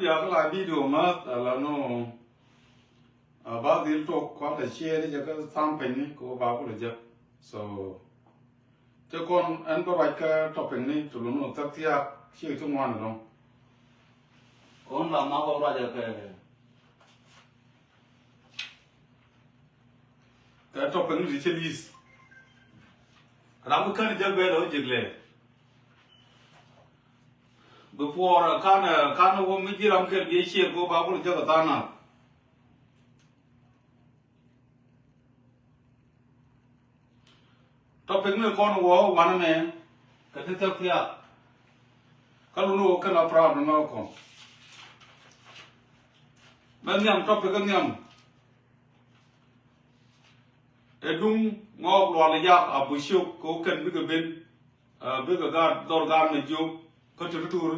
giờ cái lại video mà là nó bao nhiêu chỗ qua để share đi cho cái tham penny của bao của được so cho con anh có loại cái topic này tụi nó tất tiếc share trong ngoan rồi con làm nào có ra được cái topic này chỉ list làm cái này giờ về rồi chỉ lệ before kana wo mi jiram ke ye share ko ba ko jaga tana topic ne kon wo wana me ka te tia ka lu no ka na pra no ko ben nyam topic nyam edung ngok lo le yak abu shuk ko ken bi ga ben bi ga dor ga me juk ko tur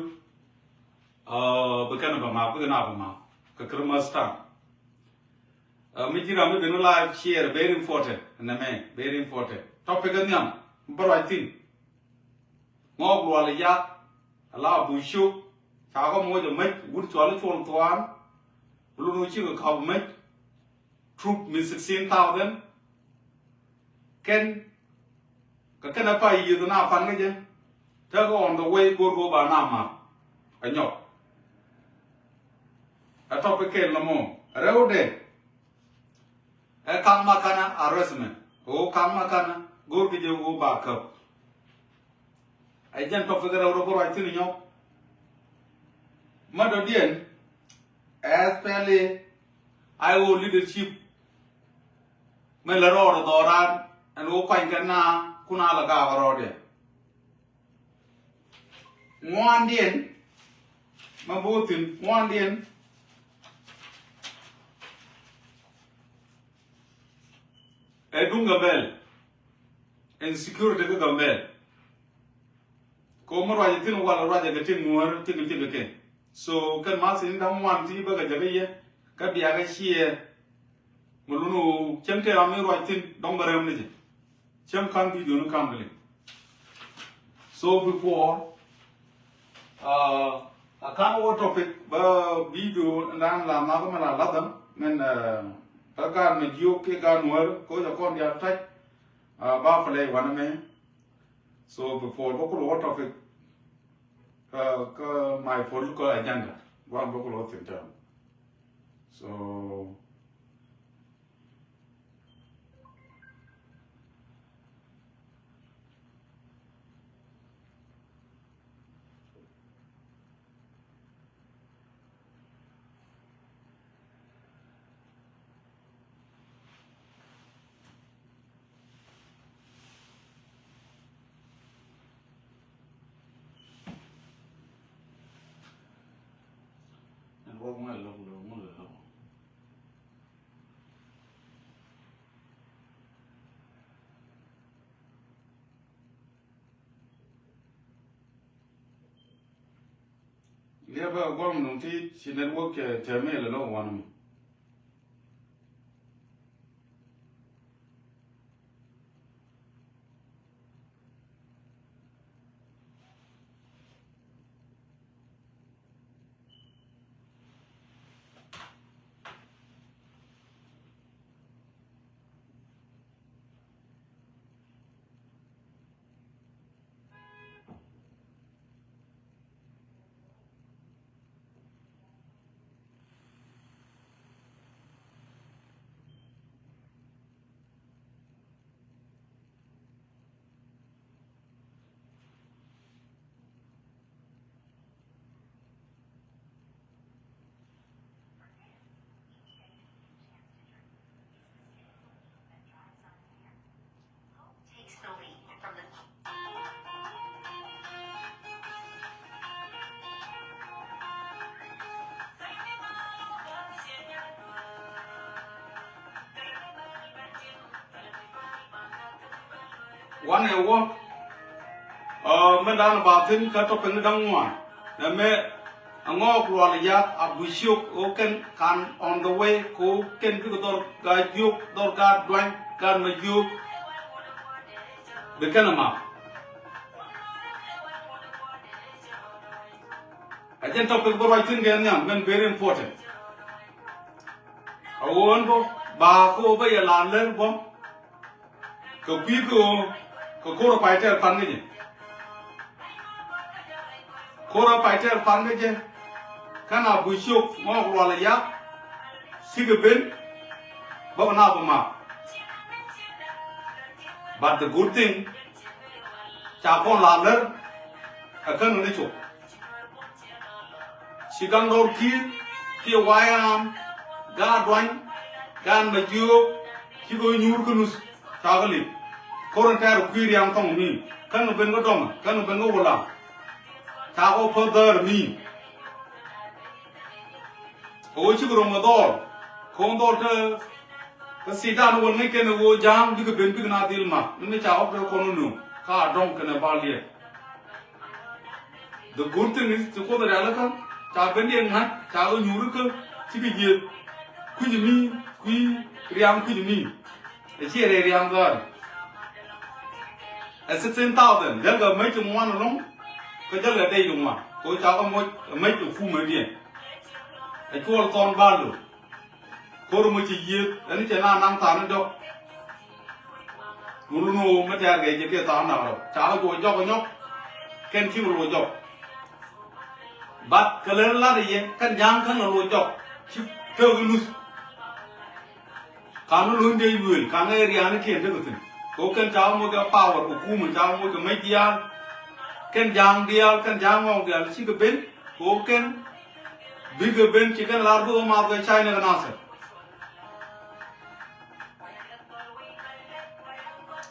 bukan apa ma bukan apa ma ke kermas ta mi jira mi benu live share very important na me very important topic kan yam bro tin ngok lo le ya ala bu shu cha ko mo jo me wut cho le chon toan lu nu chi ko ka me troop mi 16,000 ken ka ken apa yi do na fan ke je ta go on the way go ba na ma anyok a topic ke lamo reude e kam makana harassment o kam makana gor ke je go ba ka ai jan topic reude bo right ni nyok mado dien especially I will leadership me la ro do ran an o kwan kan na kuna la ga ro de ngoan dien ma botin ngoan dien edung gabel insecurity ko gabel ko mo raje tin wala raje ga tin ngor tin ke so kan ma sin dam wan ti ba ga jaga ye ka biya ga shie mo lunu chem te am ro tin dong barem ni chem kan bi do no kam le so before akan wo topic ba video nan la ma ko mala ladam men ta kan me jiu ke kan wer ko ja kon ya tai ba fle wan me so before ko wo topic ka my political agenda wan ko lo tin ta so wo mo lo mo lo le ba gom no ti si network ke te me le lo wan mo wan e wo me dan ba tin ka to pen dang wa na me ngok lo le ya abu shuk o ken kan on the way ko ken bi dor ga juk dor ga dwan kan me juk be kan ma Again topic but I think again very important. I want to ba ko ba ya lan len bo. Ko pi ko pai ter pan ge. Ko pai ter pan ge. Kana bu shuk mo ko la ya. Sigabin ba na ba ma. But the good thing cha con lan len a kan ni chu. Sigang dor ki wayam ga dwan gan ma ju ki go nyur kunus tagali koran tar kwiri am tong mi kan ben go dom kan ben go wala ta go further mi o chi go mo dor kon dor te ka sita no won ngai ken go jam bi go ben bi na dil ma ni cha o ko no ka dom kan ba lie the good thing is to ko da alaka cha ben dien na cha go nyur ko chi bi ye ku mi ku riam ku mi e chi re riam ga e 16,000 del ga mai chu mo no long ko del ga dei dum ma ko cha ko mo mai chu fu ma dien e ko kon ba lu ko ru mo chi ye ani cha na nang ta na do mu lu no ma ta ga je ke ta na ro cha go jo ko nyok ken chi lu jo bat ka le la de ye kan yang kan lu jo chi te lu kanu lu ndey wul kanu area ni ken de gutin ko ken chaw mo ga power ko ku mun chaw mo ga mai dia ken jang dia ken jang mo ga chi ga ben ko ken big ben chi ken lar bu ma ga china ga nasa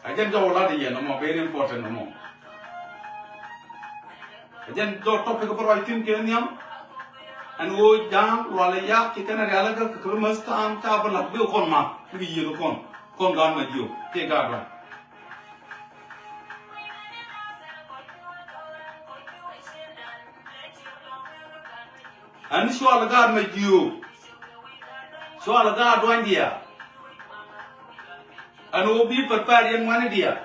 ajen jo la de ye no mo very important no mo ajen jo topic ko ro tin ken nyam and wo jang wala yak ki kana reala ka kurmas tam ta balak bi kon ma bi yi kon gan ma dio te ga ba and swala ga ma dio swala ga dwan dia and wo bi prepare yan wan dia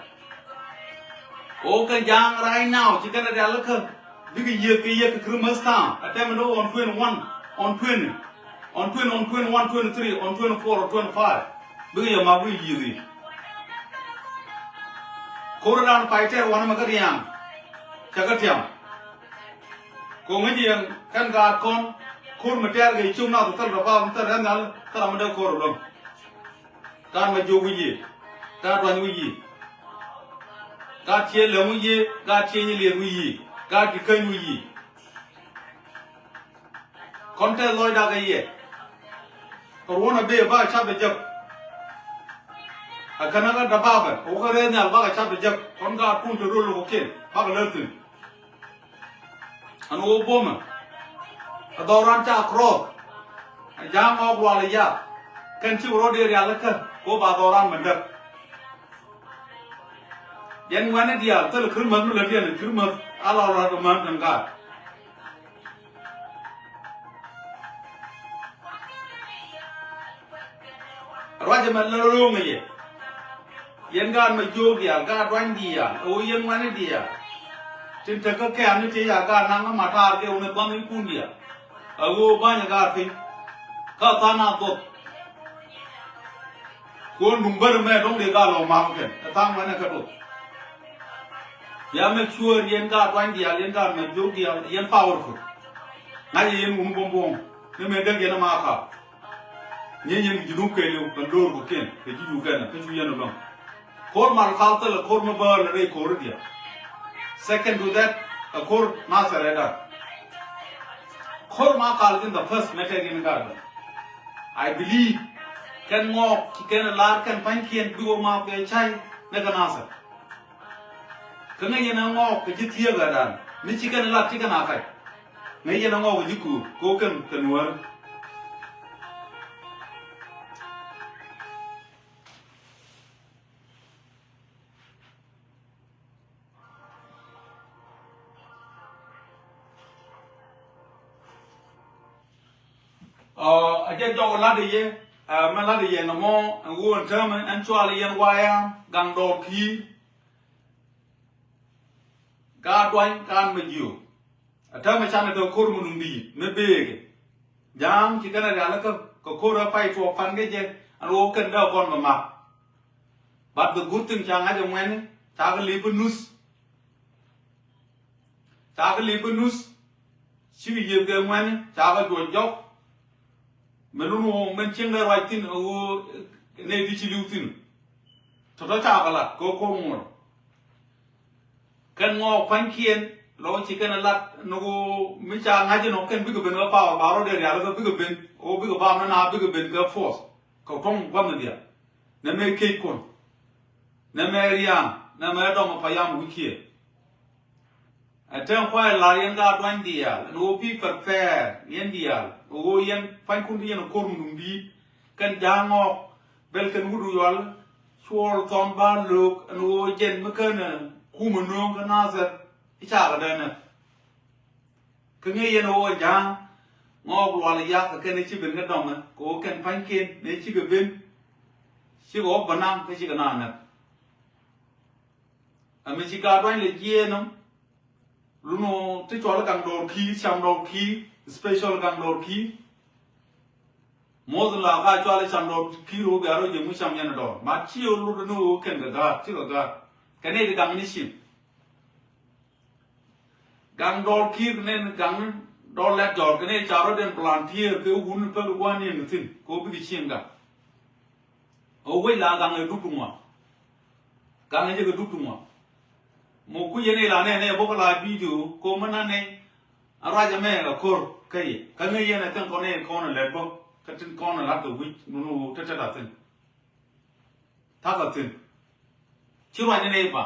o ka jang rai now ki kana reala ka big year Christmas time. At time on 21, on 20, on 20, on 21, 23, on 24 or 25. Big year ma we year. Koran fighter one magarian. Chagatiam. Komedian kan ga kon kur mater ga chung na to tar ba tar ranal kalamada korolom. Kan ma jo wi ta dwan wi ga che le wi ga che ni le wi ga di kan wi konte loy da ga ye korona be ba cha be jab akana ga da ba ba o ga re na ba ga cha be jab kon ga kun to ro lo ke ba ga le tin an o boma adoran cha kro jang o wa le ya kan chi ro de ya la ka ko ba doran man da yan wana dia tel khirman le dia ne khirman ala ra do man tang ga raja man lo lo ngi yan ga ma jo dia ga dwan dia o yan wana dia tin ta ka ka ni ti ya ga nang ma ta ke un ba mi kun dia a wo ba nya ga fi ka ta na to ko number me dong de ga lo ma ke ta ma na ka do ya make sure yen ga dwan dia yen ga ma jo dia yen powerful na yen un bom bom ne me de ge na ma ka yen ji du ke le ko do ko ken ke ji du ga na ke ju yen lo kor mar khal ta kor ma ba le re kor dia second to that a kor na sareda kor ma khal in the first matter in God I believe can ngok ki ken la kan pan kien du ma ke chai ne ka na sa kana yen ngok ke ji thia ga dan ni chi kan la chi kan a kai ne yen ngok ji ku ko kan kan war ajen jo la de ye ma la de ye no mo won term an chwa le yen wa ya gang do ki ga dwan kan ma ju ta ma chana to kor munum bi me bege jam ki kana da la ko kor pai to fan ge je an wo kan da kon ma but the good thing changa je mwen ta ga libunus chi ye ge mwen ta ga jo jok melunu men cheng le right tin o ne di chi lutin to ta ga la ko mo kan ngo kwan kien lo chi kan lat no mi cha nga je no kan bi ko ben pa ba ro de ya lo bi ko ben o bi ko ba na bi ko ben ga force ko tong wa me dia na me ke kon na me riang na me do ma pa yam wi kie a ten kwa la yen ga twan dia no bi per fair yen dia o yen fan kun yen ko mum bi kan ja ngo bel kan wudu yol suol ton ba luk no jen me kan ku mo no ga na za cha ga da na ke nge yen o ja ngo lo la ya ka ne chi ben ga dong na ko kan fan ken ne chi ga ben chi go ba nam ke chi ga na na a me chi ga twan le ye no lu no ti cho la gang do ki cham do ki special gang do ki mo la ga cho la cham do ki ro ga ro je mu cham yan do ma chi o lu no ken ga ti ga ka ne ga gang ni shi gang do ki ne gang do la jor ka ne cha ro den plantier ke un pe lu wan ni tin ko bi chi ga o we la gang e du tu mo gang e je ga du tu mo mo ku ye ne la ne bo la video ko mana ne ara ja me ga kor kai ka ne ye na tan ko ne ko na le bo ka tin ko na la to wi nu ta ta tin ta ka tin chi wa ne ba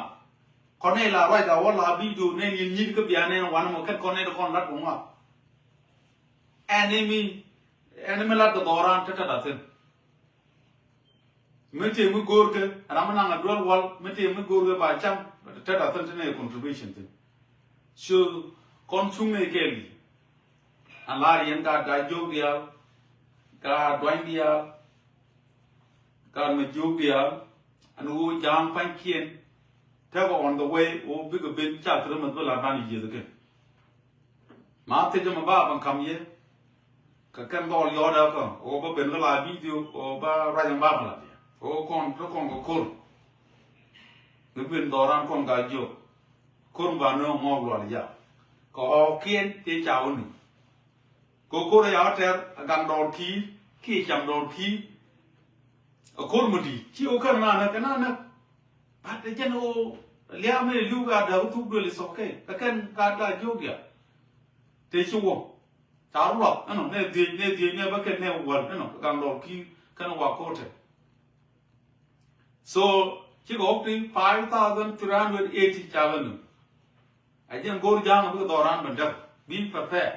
ko ne la ra ga wa la video ne ni ka bia ne wa mo ka ko ne ko na ko ma enemy la to doran ta ta tin me te mu gor ke ra ma na dol wal me te mu gor ke ba cham ta da tan ne contribution tin so kon chung ne ke li an la yen ka ga jog dia ka dwan dia ka me jog dia an wo jam pan kien ta go on the way o big a bit cha tra ma la ban ye ke ma te jama ba ban kam ye ka kan go yo da ko o ba ben la video o ba ra jam ba la o kon go kor người bên đó đang con gà dừa, con bà nó ngon rồi vậy, có kiên thì chào nữa, cô đây ở trên gần đồn khi chạm đồn khí, con một đi, chỉ có cái nào nè, bắt để cho nó lia mấy lưu gà đầu thu được là ok, cái gà đã dừa kìa, thế chứ không, chào lắm, nó này thì bắt cái này quần nó gần đồn khí, cái nó vào cô thế, so chỉ có tới 5,380 chào nữa, ai chẳng có giang ở cái đó ran bên đó, bin perfect,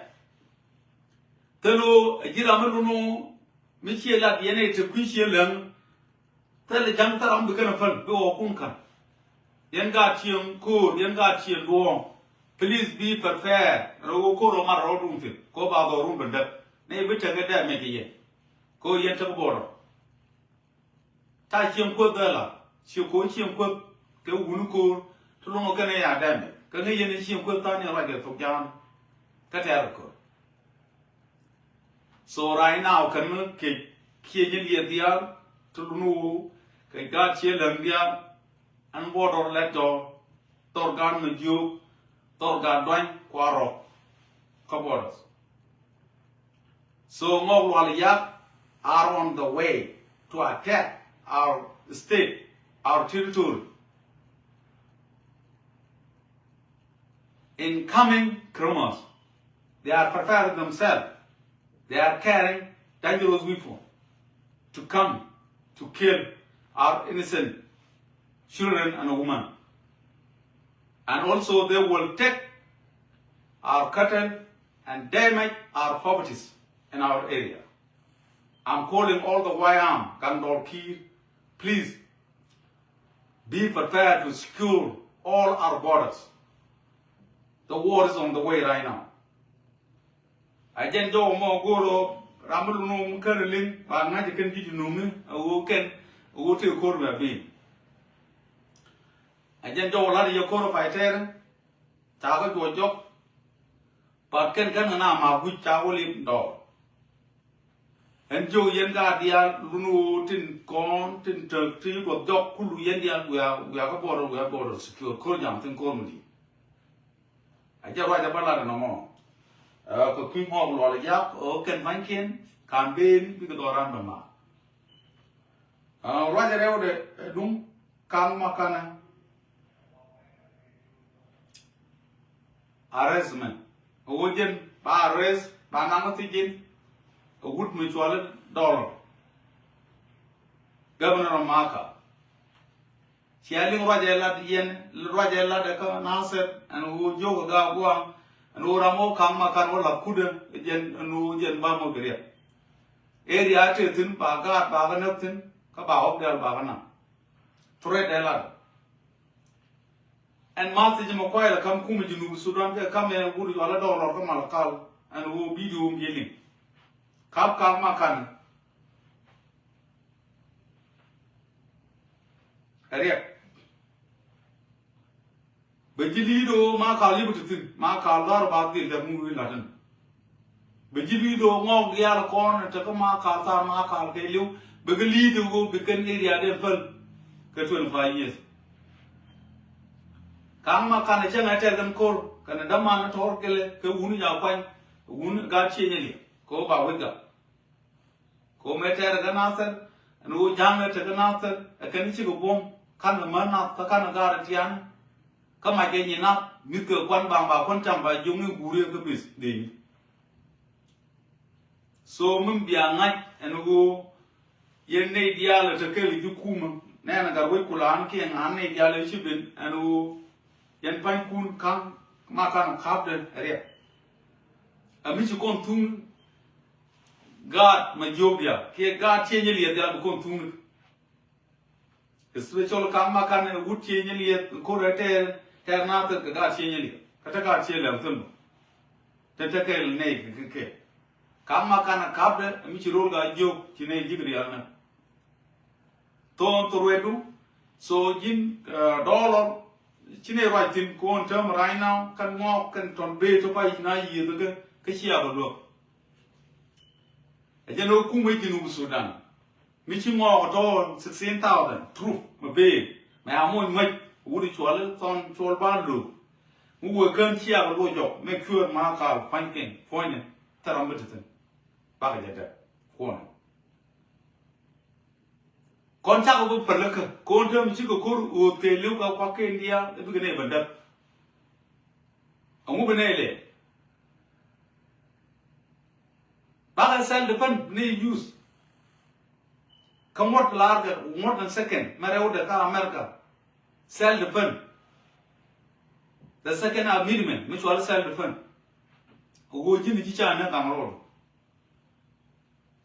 thế lo chỉ làm cái nó mấy chiếc là cái này chỉ quý chiếc lần, thế là chẳng ta làm được cái nào phân, cái ô cũng cần, yên gà chiên cua, yên gà chiên luông, please be perfect, rồi cô rồi mà rồi đúng thế, cô bảo đó đúng bên đó, này biết chẳng cái đấy mấy cái gì, cô yên chắc có rồi, ta chiên cua đó là chiều cuối chiêm quân cái uống cô tôi luôn cái này à đem cái này dân chiêm quân tao như vậy để phục giang cái theo được so right now cái nó cái kia những gì dia tôi luôn cái gà chia lần dia ăn bò rồi lẹt cho torgan mình yêu torgan đoan qua rồi không bỏ so ngọc loài yak are on the way to attack our state, our territory. Incoming criminals, they are preparing themselves. They are carrying dangerous weapons to come to kill our innocent children and women. And also they will take our cattle and damage our properties in our area. I'm calling all the YM, Gandor Kir, please be prepared to secure all our borders. The war is on the way right now. I just don't want to go to Ramulunum Kerlin, but I'm not going to get Numi, who can go to Kurma Bean. I just don't let your Koro fighter, Taga to a job, But can na ma which chawlim dog. And Joe Yenga dia Lunu tin con tin tree of dog Kulu Yendia we are border secure Koryam tin comedy. I just write a ballad no more. King of Lolly Yap or can find kin can be because or Rambama. Right around the Dum Kang Makana arrestment. Ojen ba arrest ba nangatijin a good mutual dollar. Governor of Maka. Sharing Rajella Yen, Rajella de Nasser, and who Joga Guam, and Uramo Kamakan or Kuda, Jen and Ujen Bamogria. Area Tilton, Bagat, Baganopton, Kaba del Bagana. Thread Ella. And Martha Makoya come Kumiju Sudan, come and would all a dollar from Malakal, and who be doing yelling. Kap Makan. Area. Bejilido Makali Butin, Makala about the movie Latin. Bejilido Mog the Alcorn and Takama Kata Makal Delu, Begalido go become area then fell 25 years. Kama can a channel tell them call, can a daman at all kill a wound yapan, wound got changing. Go by Wiga. Go meter an answer, and who jam at an answer, a canichigo bomb, can a man up, the can a guardian. Come again enough, Mika one bamba, one time by young Guru of this day. So Mumbia night and go Yene dial at a kelly you kum, Nana Wikulanki and Anne dial shibin and who Yen Pine Kun come Makan Captain area. A Michikon Tun God Majobia, K God changing at the Alcon. The special Kamakan and wood changing at the Corate. Ternata God changing. Kataka chill the Takel Nake. Kamakan Captain, Michiroga joke, Chine Gigriana. Ton to Redu, so Jim dollar. Chine writing con term right now can walk and ton bay to buy 9 years ago, Kashia look. A general Kumaki Sudan. Michimo at all 16,000, true, my bay, my amon mate, woody toilet on Chol Bandu, who were gun chia a low job, make sure Markal, Pankin, Foyne, Tarambitan, Bagajata, Foyne. Contact over Perlaka, Contam Chico would pay look at Waka India, the beginning of that. A Mubanele. Baga self defense need use. Come what larger, more than second, Marauda America. Self defense. The second are minimum, which was self defense. Who would Jimmy China road.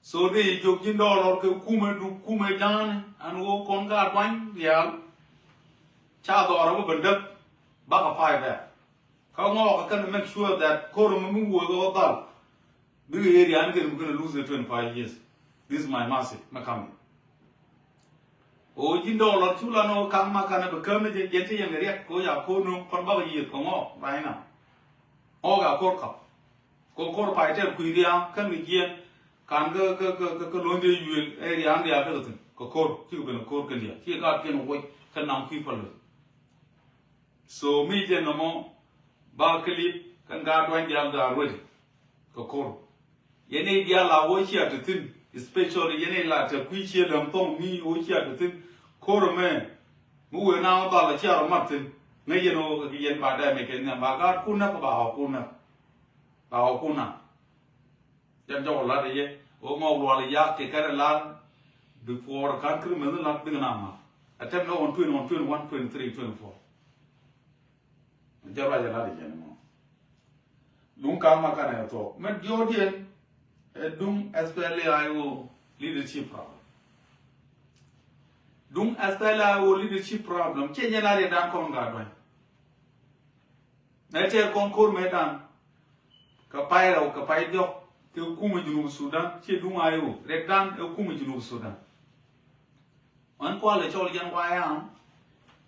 So they joke in dollar Kume down and go conga wine, yeah. Child or opened up, back a 5 there. Come on, I can make sure that Koromu will go up. Big area, I'm going to lose the 25 years. This is my massive, Macam. Oh, in dollar, Tulano, Kama can have a comedy, Yeti and the Yak, Goya, Kono, Korbaba year, come on, right now. Oga Korka. Go Korpa, Kuria, can we get. Can go Londe you area and the other thing. Go Cuban Cork India. He got wait, can now people. So, me no more Barkley can guard when the other already. Go Yene Diala, what here to think, especially Yene Latter, which here and Pong me, what here to think, Corome, who will now about a chair of Martin, may you know again by them again, and Bagar Kuna about Kuna. Jam la ye o mo wala ya ke kare la before a country men la binama attempt no on 21 23 24 jara la ye no dum ka ma kana to men jodien dum SPLAIO leadership problem dum SPLAIO leadership problem chenye na re dan kon ga do na te concours medan ka paira o ka paidio Kuma Junub Sudan, she do my own, Red Dan, Kuma Junub Sudan. One quality all young Wayam,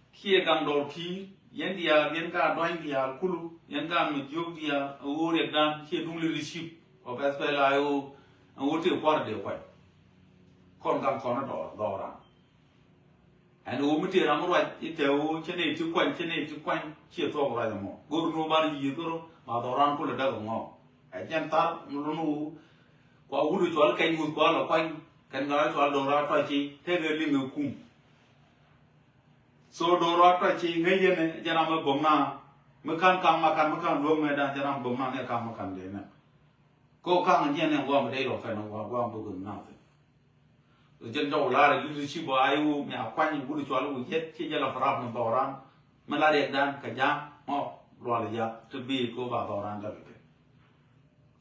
here Gandor Key, yen dia yen ka doin dia kulu yen ka mi jog dia o re dan che dung leadership of SPLA o te kwar de kwai kon kam kon do ra and o mi te ram ro ite o chene ti kwan che to ra mo gor no bar yi goro ma do ran kulu da ngo a jen ta nu kwa wulu chwal kai ngu kwa la kwan kan ga chwal do ra ta chi te ge ling ngu kum so do ra ta chi ngai ye ne jana ma bom na ma kan lo me da jana bom na ne kan ma kan de na ko kan je ne wa ma dei lo fa no wa bu gun na te jen do la re lu chi ba ai u me a kwan wulu chwal u yet chi jala farab no do ran ma la re dan ka ja mo lo la ya to bi ko ba do ran da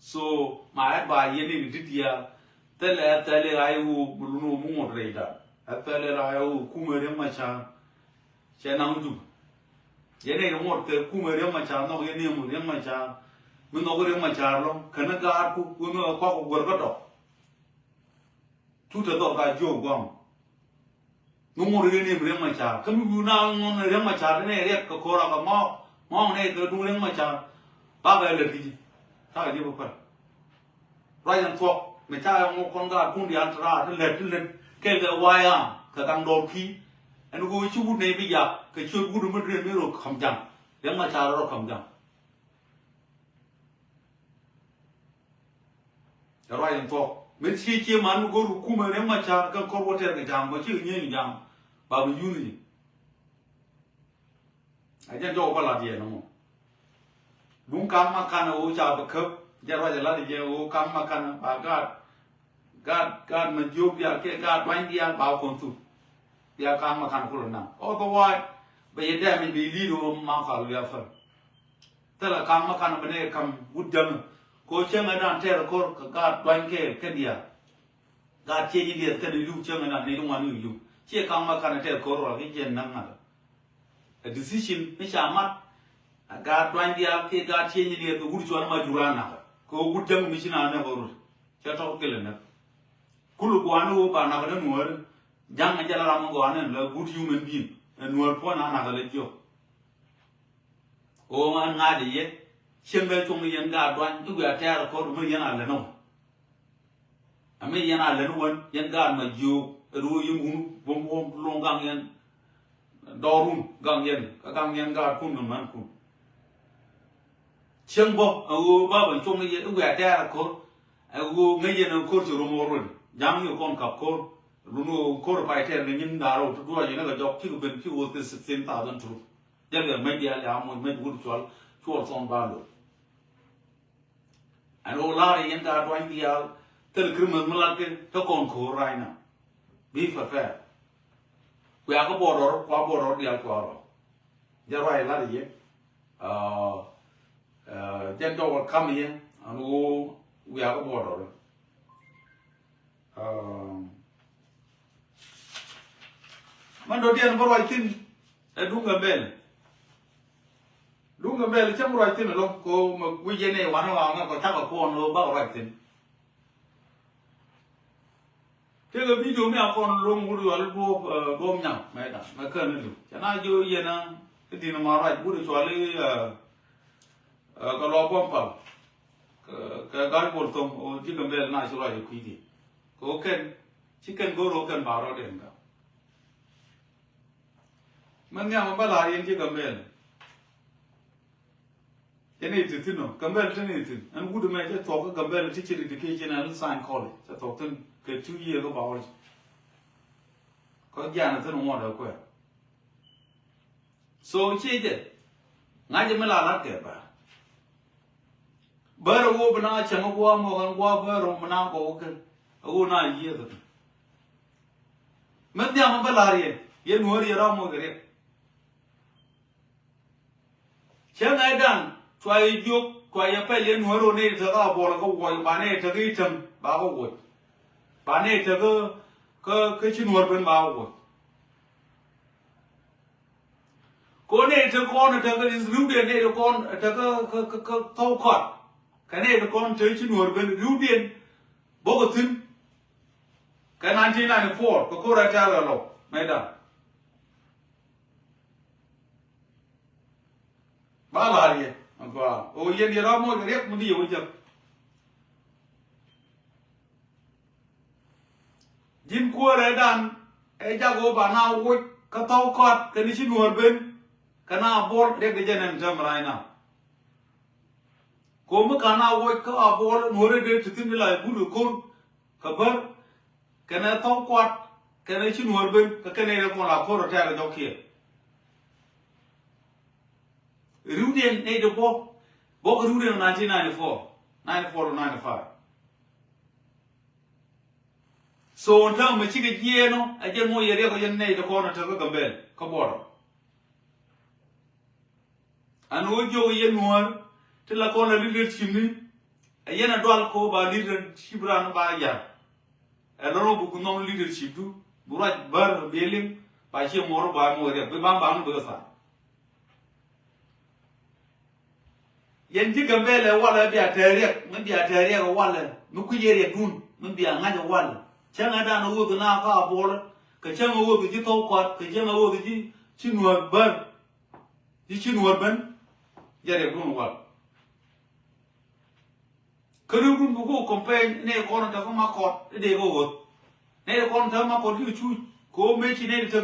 so my by yeni ditia tele ayu buluno mo reida tele ayu kumere macha chena ndu yene mo te kumere macha no yene mo re macha mo no re macha lo kana ga ku no ko gor do tuta do ga jo gwam no mo re ne re macha kam yu na no re macha ne re ko ra ga mo ne do du re macha ba ga le ti ta ji ba rồi anh thuộc người ta một con gà cung đi ăn ra nó lết cái quai à cái đang đổ khí anh ngồi chú này bây giờ cái chú bút nó mới rồi không chẳng đến mà cha nó không chẳng rồi anh thuộc mình chỉ chia mà nó có cũng mà đến mà cha cái con vật cái chẳng mà chứ như chẳng bảo mình vui gì anh cho có là gì nó đúng cam mà can ở cha bậc cấp jara jala di je o kam makan ba gad ma jog dia ke gad wan dia ba kon tu dia kam makan ko na o to wai be yede min bi li do ma ka lu ya fa tala kam makan bane kam wudjam ko chenga dan ter ko gad wan ke dia gad che ni dia ke lu chenga na ni dum wan lu che kam makan ter ko ro ke jen nan na a decision ni chamat gad wan dia ke gad che ni dia ko wudjo ma jurana ko gudjam mi sina ne ko cha to kele ne kulu ko anu ba na ka nuor jang jala ram ko anu la good human being nuor po na ka le jo o ma nga de ye chen le chung yen ga dwan tu ga ta ko mu yen ala no ame yen ala no won yen ga ma jo ru yum hum bom long gang yen dorum gang yen ka gang yen ga kun man kun chen bo o ba ban chung ye u ga ta ko o ngai ye no ko ro mo ro jang yo kon kap ko ru no ko pa te ne nin da ro tu ye na ga jok ki ben ki wo te 16000 tru ya le me dia la mo me gu chol son ba lo an o la ye ta do an dia tel krim ma la ke to kon ko rai na bi fa fa ku ya ko bo ro dia ko ro ja rai la ye dân đâu come here and we are border man do tiền bao tin đúng cái bel chắc bao tin rồi cô mà quy chế này quán vào nó có chắc là con nó bao tin cái video này con luôn muốn được bom nhau mấy đó mấy cái này cho nên vô yên á cái gì nó mà rồi muốn được cho lấy kalau pompa ke gar boltom o jigambel na sura ye kuidi ko ken chicken goro ken baro den ga man ya mabala yen jigambel ene titino gambel tene tin an gudu me je to ka gambel teacher education and science college ta to tin ke 2 year ko bawo ko jana tin mo da ko so che je ngaje mala la ke ba baro wo bana chama gwa mo gan gwa baro mana ko ke wo na ye da man dia ma balari ye nuor ye ra mo gere changa dan twai juk twai ya pe ye nuor ne ta ga bo la ko wo ba ne ta gi tam ba ko wo ba ne ta ke chi nuor ben ba wo ko ne ta ko na ta ga is lu de ne ko ta ka thau khot cái này nó con tới chín nuôi bên ưu tiên bố có tin cái 1994 có cô ra cha là lộc mấy đợt ba la ri ba o yen di ra mo ga rek mu di yo je jin ko re dan e ja go ba na wo ka tau kot ka ni chi nuor ben kana bol rek de jenen jam rai na ko mu kana wo ka bol nuor de tin la bu ko ka bar kana tau kot kana chi nuor ben ka kana re ko la ko ro ta ga do kia Rudin ne de bo Rudin 1994 to 95 so nta mu chi ga je no a je mo yere ko yen ne de ko na ta ga gambel ka boro an wo jo yen nuor te la ko na leadership ni a yena dwal ko ba leadership ran ba ya a lo bu ku no leadership du bu ra bar belim ba che mo ro ba mo re ba no bu sa yen ji gambele wala bi atere mun bi atere ko wala mu ku yere dun mun bi anga ja wala changa da no wo na ka bol ka changa wo ji to kwat ka changa wo ji chinuor ban ji chinuor ban yere dun wala kanu dun bu ko compare ne ko na ta ko ma ko de go go ne ko ta ma ko ji chu ko me chi ne ta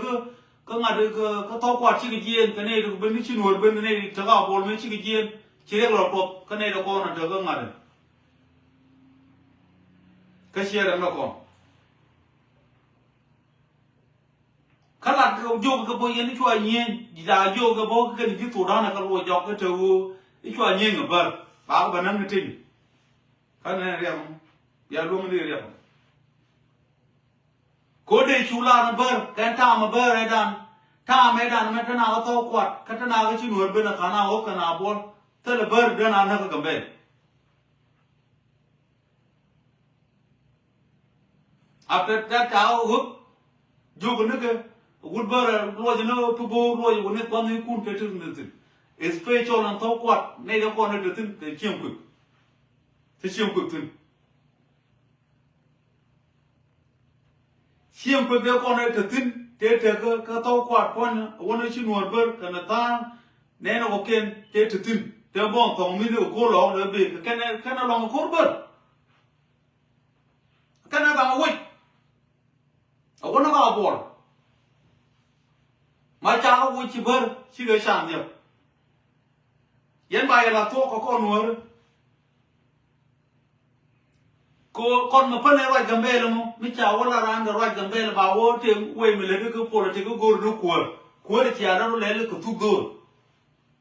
ko nga de ka to kwat chi ji en ka ne de ban chinuor ban ne ta ka bol me chi ji en chỉ để lọt cột cái này là con là được cái ngặt cái xe đó là con cái là cái vô cái bôi này chua nhiên chỉ là vô cái bôi cái gì thủ đó là cái lôi dọc cái trâu cái chua nhiên ở bờ bảo cái năng cái trình cái này là không giờ luôn đi rồi cố để chú la nó bờ cái ta mà bờ này đàn ta mấy đàn mấy cái nào to quạt cái nào cái chuyện bên là khả nào hốt cái nào bol thế là bờ đơn ăn nó có cầm bền after that cháu hút vô cái nước cái hút bờ rồi nó thu bô rồi cái nước quan hệ cuốn cái thứ nữa thì spray cho nó thâu quạt này nó còn được tin để chiêm cực thế chiêm cực tin chiêm cực nó còn được tin thế cái thâu quạt quan nó chỉ nuột bờ cái nó ta này nó có kiên thế được tin thế bọn tổng mình được cô lọ để bị cái này lòng cô bớt cái này bằng quýt ở nó vào bồn mà cha quýt chỉ bớt chỉ cái sản nghiệp hiện bài là thuốc có con nuôi cô con mà phân này loại cầm bê là không mấy cháu là ăn cái loại cầm bê là bảo ô thì quay mình lấy cái phô là thì cái gôn nó cuốn thì chả nó lấy cái thuốc gôn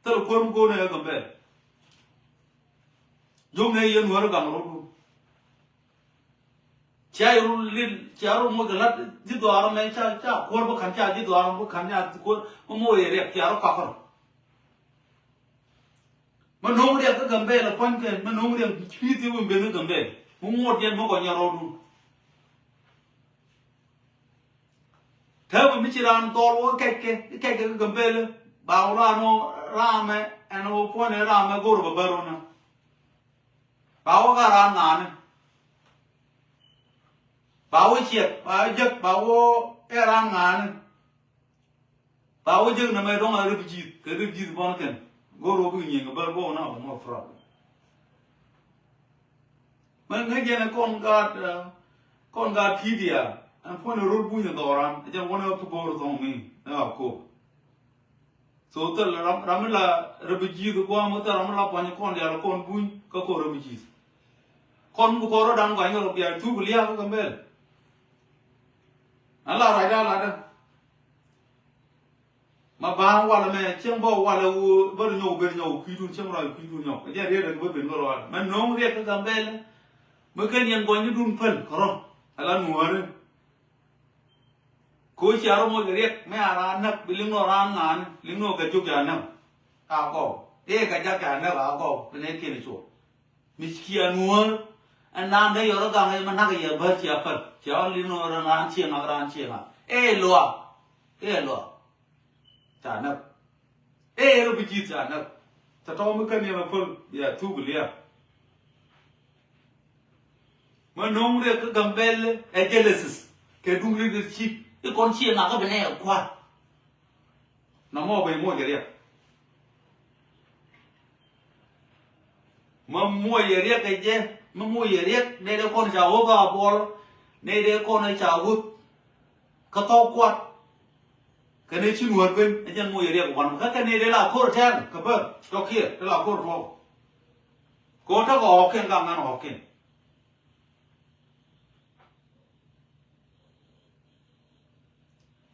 tức là cô này cầm bê dùng này yên nuôi cầm rồi cha rồi mua cái lát chỉ đồ ăn mấy cha cuốn bốc khăn cha chỉ đồ ăn bốc khăn cha cuốn mua gì đẹp cha nó cọc rồi mà nông đẹp cái cầm bê là quan键mà nông đẹp phi tiêu bên bên cái cầm bê muốn một tiền muốn có nhà rồi luôn thế mà mấy chị làm to luôn cái cầm bê là bảo là nó làm ấy nó quan này làm ấy gồm bờ rồi nè bảo cái làm ngàn bảo cái chiết bảo cái giật bảo cái làm ngàn bảo cái giật nó mới đông là cái gì bọn cái gồm cái gì cái bờ bò nó mà phật mình thấy cái này con gà thịt à anh phải nó rút bùn cho ram chứ không nó phải bò rồi mình nó có số tự làm là rabiji được qua mà tự làm là bao nhiêu con là con bùn có rabiji con bu có đang gọi nhau là thu bự lia cái cầm bê anh là phải ra là đó mà ba qua là mẹ chiang bao qua là bên nhau quy đun chiang rồi quy đun nhau cái gì đấy bên rồi mà nông riết cái cầm bê mới cái nhân gọi như đun phân không là nuôi đấy cô chỉ ở một cái riết mấy ara nấc bị lính nó ran ngàn lính nó cái chút cái nấc áo cổ thế cái chắc cái nấc áo cổ bên này kia này chỗ mình kia nuôi anh làm đấy rồi cái này mà nấc cái bớt chia phân chia lính nó ran chia à ê lúa trả nấc ê rồi bị chia trả nấc cho tao mới cái này là phân giờ thu bự lia mà nông riết cái cầm bê ấy genesis cái đúng leadership cái con chia nào các bên này ở qua nó mò về mua cái gì mà mua gì riết cái chứ mà mua gì riết đây đây con chào hốt vào bò đây đây con ấy chào hút cái to quạt cái này chuyên nguồn bên anh chân mua gì riết của bạn cái này đây là khô chen cái bên cho kia đây là khô rồi có thằng họ khen càng ngăn họ khen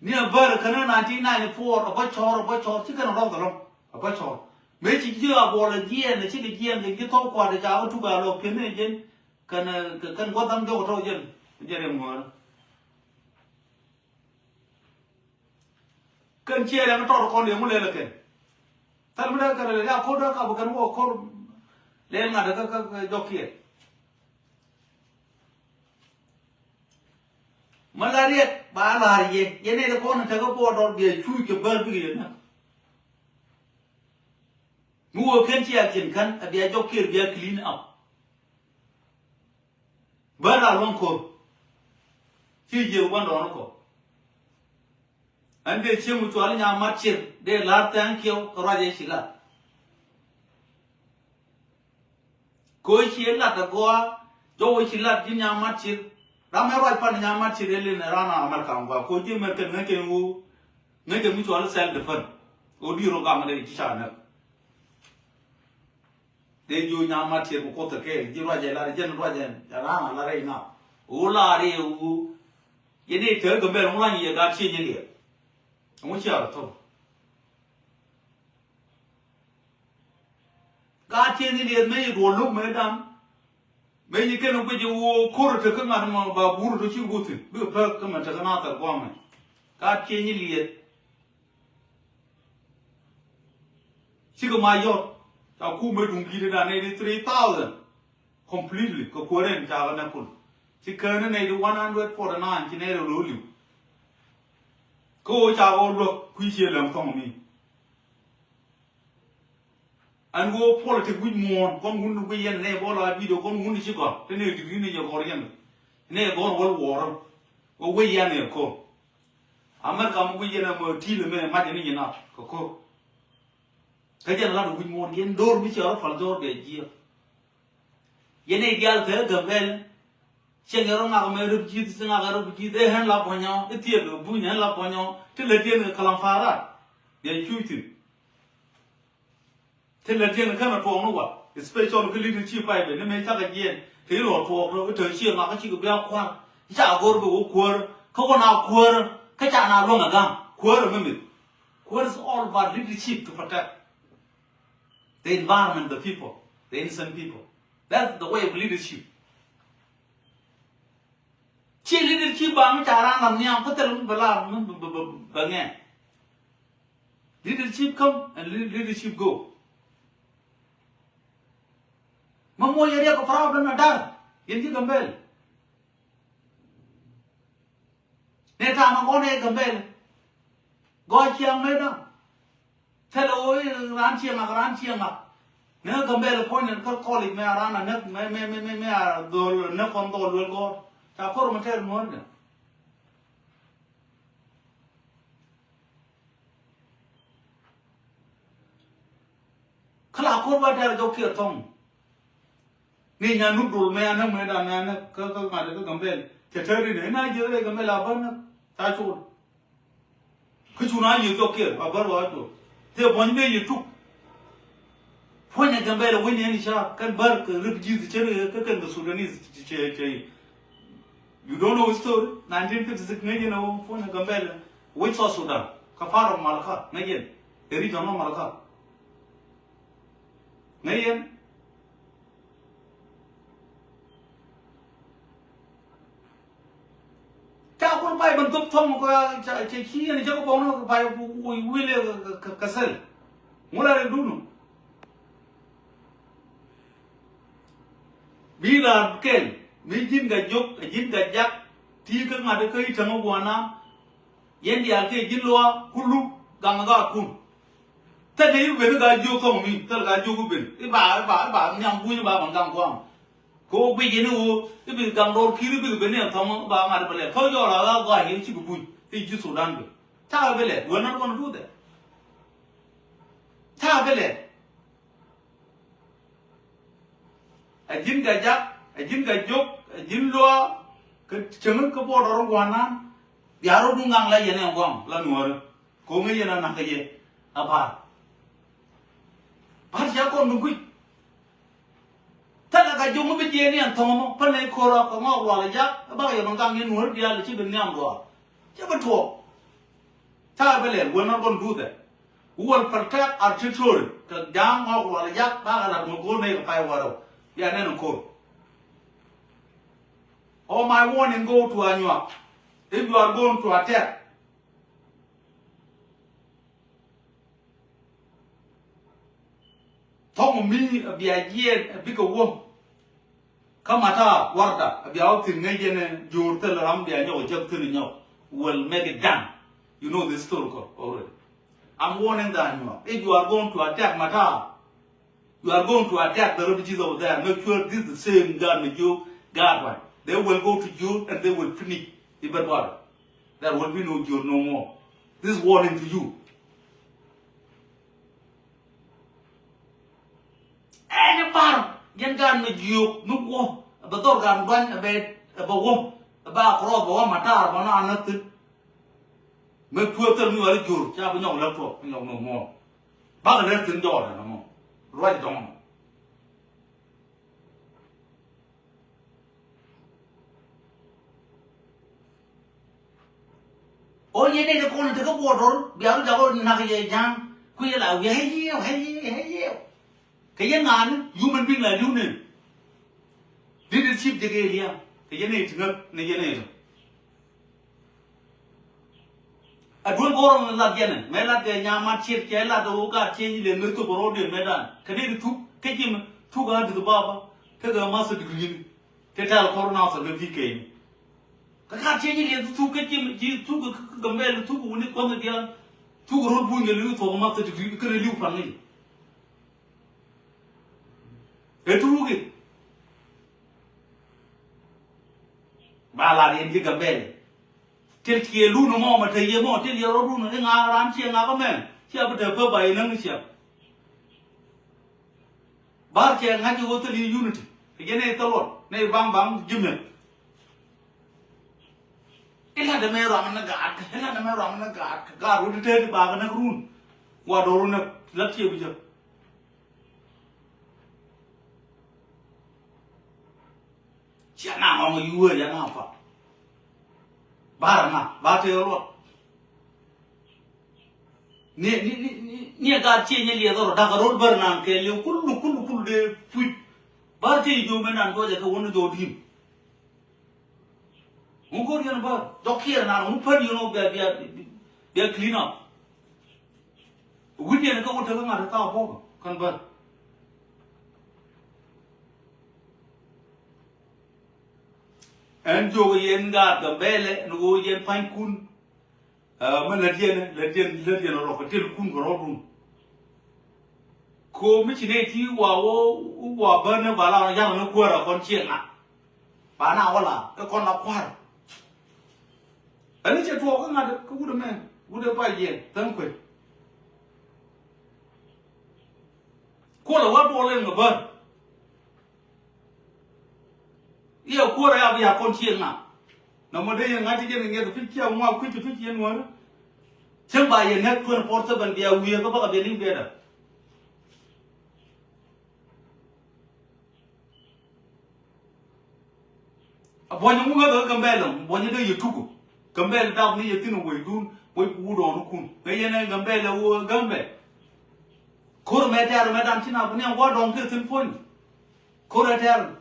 เนี่ยเบอร์ขนาด1994เอาไปชอที่กันเราตลอดเอาไปชอไม่ใช่เชื่อบอลเยียนไม่ใช่เยียนที่ท้องกว่าจะเอาทุกอย่างเราเพี้ยนเนี่ยเย็นกันก็ทำโยกเราเย็นเรื่องมันกันเชื่อแล้วมันต่อคนเดียวมันเลยละกันถ้าไม่ได้กันเลยเอาคนเดียวกับกันว่าคนเล่นงานก็ยกเกียร์มาลาเรียบาลาเย่ยันเนี่ยคนที่เขาปวดร้อนเบียช่วยกับเบอร์ไปกันนะมัวเขียนเชียร์เขียนกันเบียยกเกียร์เบียคลีนอัพเบอร์เราลงคนที่เยอะวันร้อนก็อันเดียเชื่อมุจวารีนามาเชื่อเดี๋ยวลาตังเขียวกระไรสิละก็เชื่อละแต่ก็โจ้เชื่อละที่นามาเชื่อราไม่ว่าปัญญามาเชื่อเรื่องร้านอาหารกลางว่าคนที่มันเป็นเงี้ยงูเงี้ยมุจวารีเซลดิฟันโอ้ดีโรงงานอะไรที่ชาเนอะเดี๋ยวอยู่นามาเชื่อบุคคลตะเกียบที่ว่าจะลาเจนว่าจะร้านอะไรนะโอ้ลาเรียวยันนี่เธอก็ไม่รู้ว่าอย่างการเชื่อยังไงผมเชื่อหรอทุกการเชื่อนี่เรียนไม่รู้ลูกไม่ดำไม่ยิ่งแค่เราไปอยู่คู่รักกันมาทำมาบ้าบูรุษชิบุตรเบื่อเพิกก็มันจะน่าตะกวางมันการเชื่อนี่เรียนชิคกี้พายยอดเอาคู่ไม่ดุงกีเลยนะใน3,000 completely ก็ควรเรียนจากกันนะคุณชิคกี้พายใน149ที่ในเรารู้อยู่ก็จะเอาลูกคุยเชื่อเรื่องตรงนี้อันก็ politics วิมานคนหุ่นวิญญาณเนี่ยบอลาบิดคนหุ่นที่ชิคกี้พายเนี่ยดีนี่จะกอริยันเนี่ยก็วันวอร์ก็วิญญาณเนี่ยก็อเมริกาวิญญาณมันที่เลยไม่มาจากนี่นะก็เขาจะรับวิมานยันดอร์มิชาร์ฟัลดอร์เดียร์ยันเนี่ยเดียร์เธอกับเบลเชื่อเราหน้าก็ไม่รู้จิตสิ่งอะไรรู้จิตเห็นลับพญาเตี้ยก็บุญเห็นลับพญาที่เลี้ยงกับคลังฟ้าระเดี๋ยวช่วยถึงที่เลี้ยงกับมันฟองนู้ว่า special คือ leadership ไปแบบนี้ไม่ใช่กันเย็นที่หลอดฟองเราเธอเชื่อมาก็ชื่อกับเบี้ยควันจะเอาคนไปว่าควรเขาก็นาควรเขาจะนาลงอ่ะกันควรไม่มีควร is all about leadership to protect the environment the people the innocent people that's the way of leadershipชีleadership บางจาราลำเนียงก็จะลงเวลามันบางแง่ leadership come and leadership go มันมัวเรียกกับ problem นะด้ายันที่กัมเบลเนี่ยทางมันก็เนี่ยกัมเบลก็เชียงไม่ได้เทโลร้านเชียงเนี่ยกัมเบลคนเนี่ยก็ call it ไม่ร้านน่ะเนี่ยไม่โดนเนี่ยคนโดนก็ถ้าคนมันเท่านั้นเนี่ยขลังคนว่าเดี๋ยวจะเกี่ยวทงนี่งานนุดรูไม่อันนั้นไม่ได้งานนั้นก็มาเดี๋ยวก็กำเป็นจะเธอได้ไหนเยอะเลยกำเป็นลาบันนะตาชูคือชูน่าอยู่ตัวเกี่ยวอาบันว่าตัวเดี๋ยววันนี้อยู่ทุกพวกนี้กำเป็นเราวันนี้นี่ชากันบัร์กรีบจีนเชื่อก็กันตัวสุดานี่เชื่อyou don't know the story 1956เนี่ยนะพวกนี้กำเป็นวิชาสุดาข้าพาร์มาลค่ะเนี่ยเดี๋ยวนี้จำนวนมาลค่ะเนี่ยเจ้าคนไปบรรทุกทองก็จะขี้นี่เจ้าก็บอกนะไปวิ่งเลยกระเซลมัวอะไรดูนู่บีลาเกลมีจินกับยกจินกับยักษ์ที่ก็มาได้เคยทำบัวน้ำยันเดียร์ที่จินลัวคุณลูกกังกาคุณแต่ในยุคเป็นการยกทองมีแต่การยกก็เป็นไอ้บ่ายังบุญบ่ามันกังกวางก็ไปยินอูไอ้เป็นกังโรคิริเป็นเนี่ยทำบ่ามาได้เลยเขาจะเอาก็เห็นชิบุญที่จิสุดานไปถ้าไปเลยวันนั้นวันรู้เด้ถ้าไปเลย ajin ga jak ajin ga jok ajin lo ke cheng ke bo ro wana yaro du ngang la yene ngom la nuor ko ngi yana na ke apa par ja ko nu gui ta ga jong be je ni an thong pa nei ko ra ko ngo wa la jak ba ga ngang ni nuor dia le chi ben nyam do cha ba tho ta be le we're not going to do that we will protect our territory ka jang ngo wa la jak ba ga la mo ko nei ka pai wa ro ya ne no ko all my warning go to Anyuak. If you are going to attack, talk me be a year a bigger war. Come at Warda, be out in Najan, you tell Rambia, no, Jactin, will make it done. You know the story already. I'm warning the Anyuak. If you are going to attack Mata, you are going to attack the refugees over there. Make sure this is the same gun with you, guard one. They will go to you and they will finish even water. There will be no Jew no more. This is warning to you. Any part, yan gan na Jew, no war, but dog gan one about one, about crop, one matar, one another. Make two tell me what you have no laptop, no more. Bag left in door no more. Right down. Oh, you need to go into the water, be out of the young, queer out, hey, Kayan, human being like you name. Leadership the area, Kayanate, not Nayanate. I don't go on the Ladian, Mela de Yama Chip, Kella, the Oga, change the Milko Road in Medan. Can take him to go to the Baba, take a master degree, take out coroners of the VK. I can't change it to get him, you took a gambel, took when it was again, took a road boon and you for a master degree, could you from me? A true Ballad in Gigabel. Till you no more, till you more, till you're room and around here, another man. She have a pub by an ownership. Barker had to go to the unity. Again, it's a lot. Nay, bang bang, Jimmy. It had a mayor on the guard, it had a mayor on the guard. God would take the bag in a room. What or let you be. Now you were an alpha. Barama, Battle. Near God, changing the other Dagger Bernard, tell you, could they tweet. Barty, you men and go that one to do him. Who go to about? Doc here now, who put you know they are clean up. We didn't go to them at the top of convert. And Joe Yen got the belly and go yen pine coon. Legend of a till coon room. Co Michinati, wa burner bala young quarter on Chiena. Banawala, the corner quarter. And it's a talking at the good man, would have by yen, thank you. Call a what ball in the bird. You quarter of your conscience. No more day and I didn't get a picture of more quick to 50 and one. Some by a net 24/7 be a weird about getting better. Upon you mother Gambellum, when you do you took Gambell down near thin away, do wait wood on Kun. May you name Gambella or Gambell. Cormater, Madame Tina, when you what on 13 point. Cormater.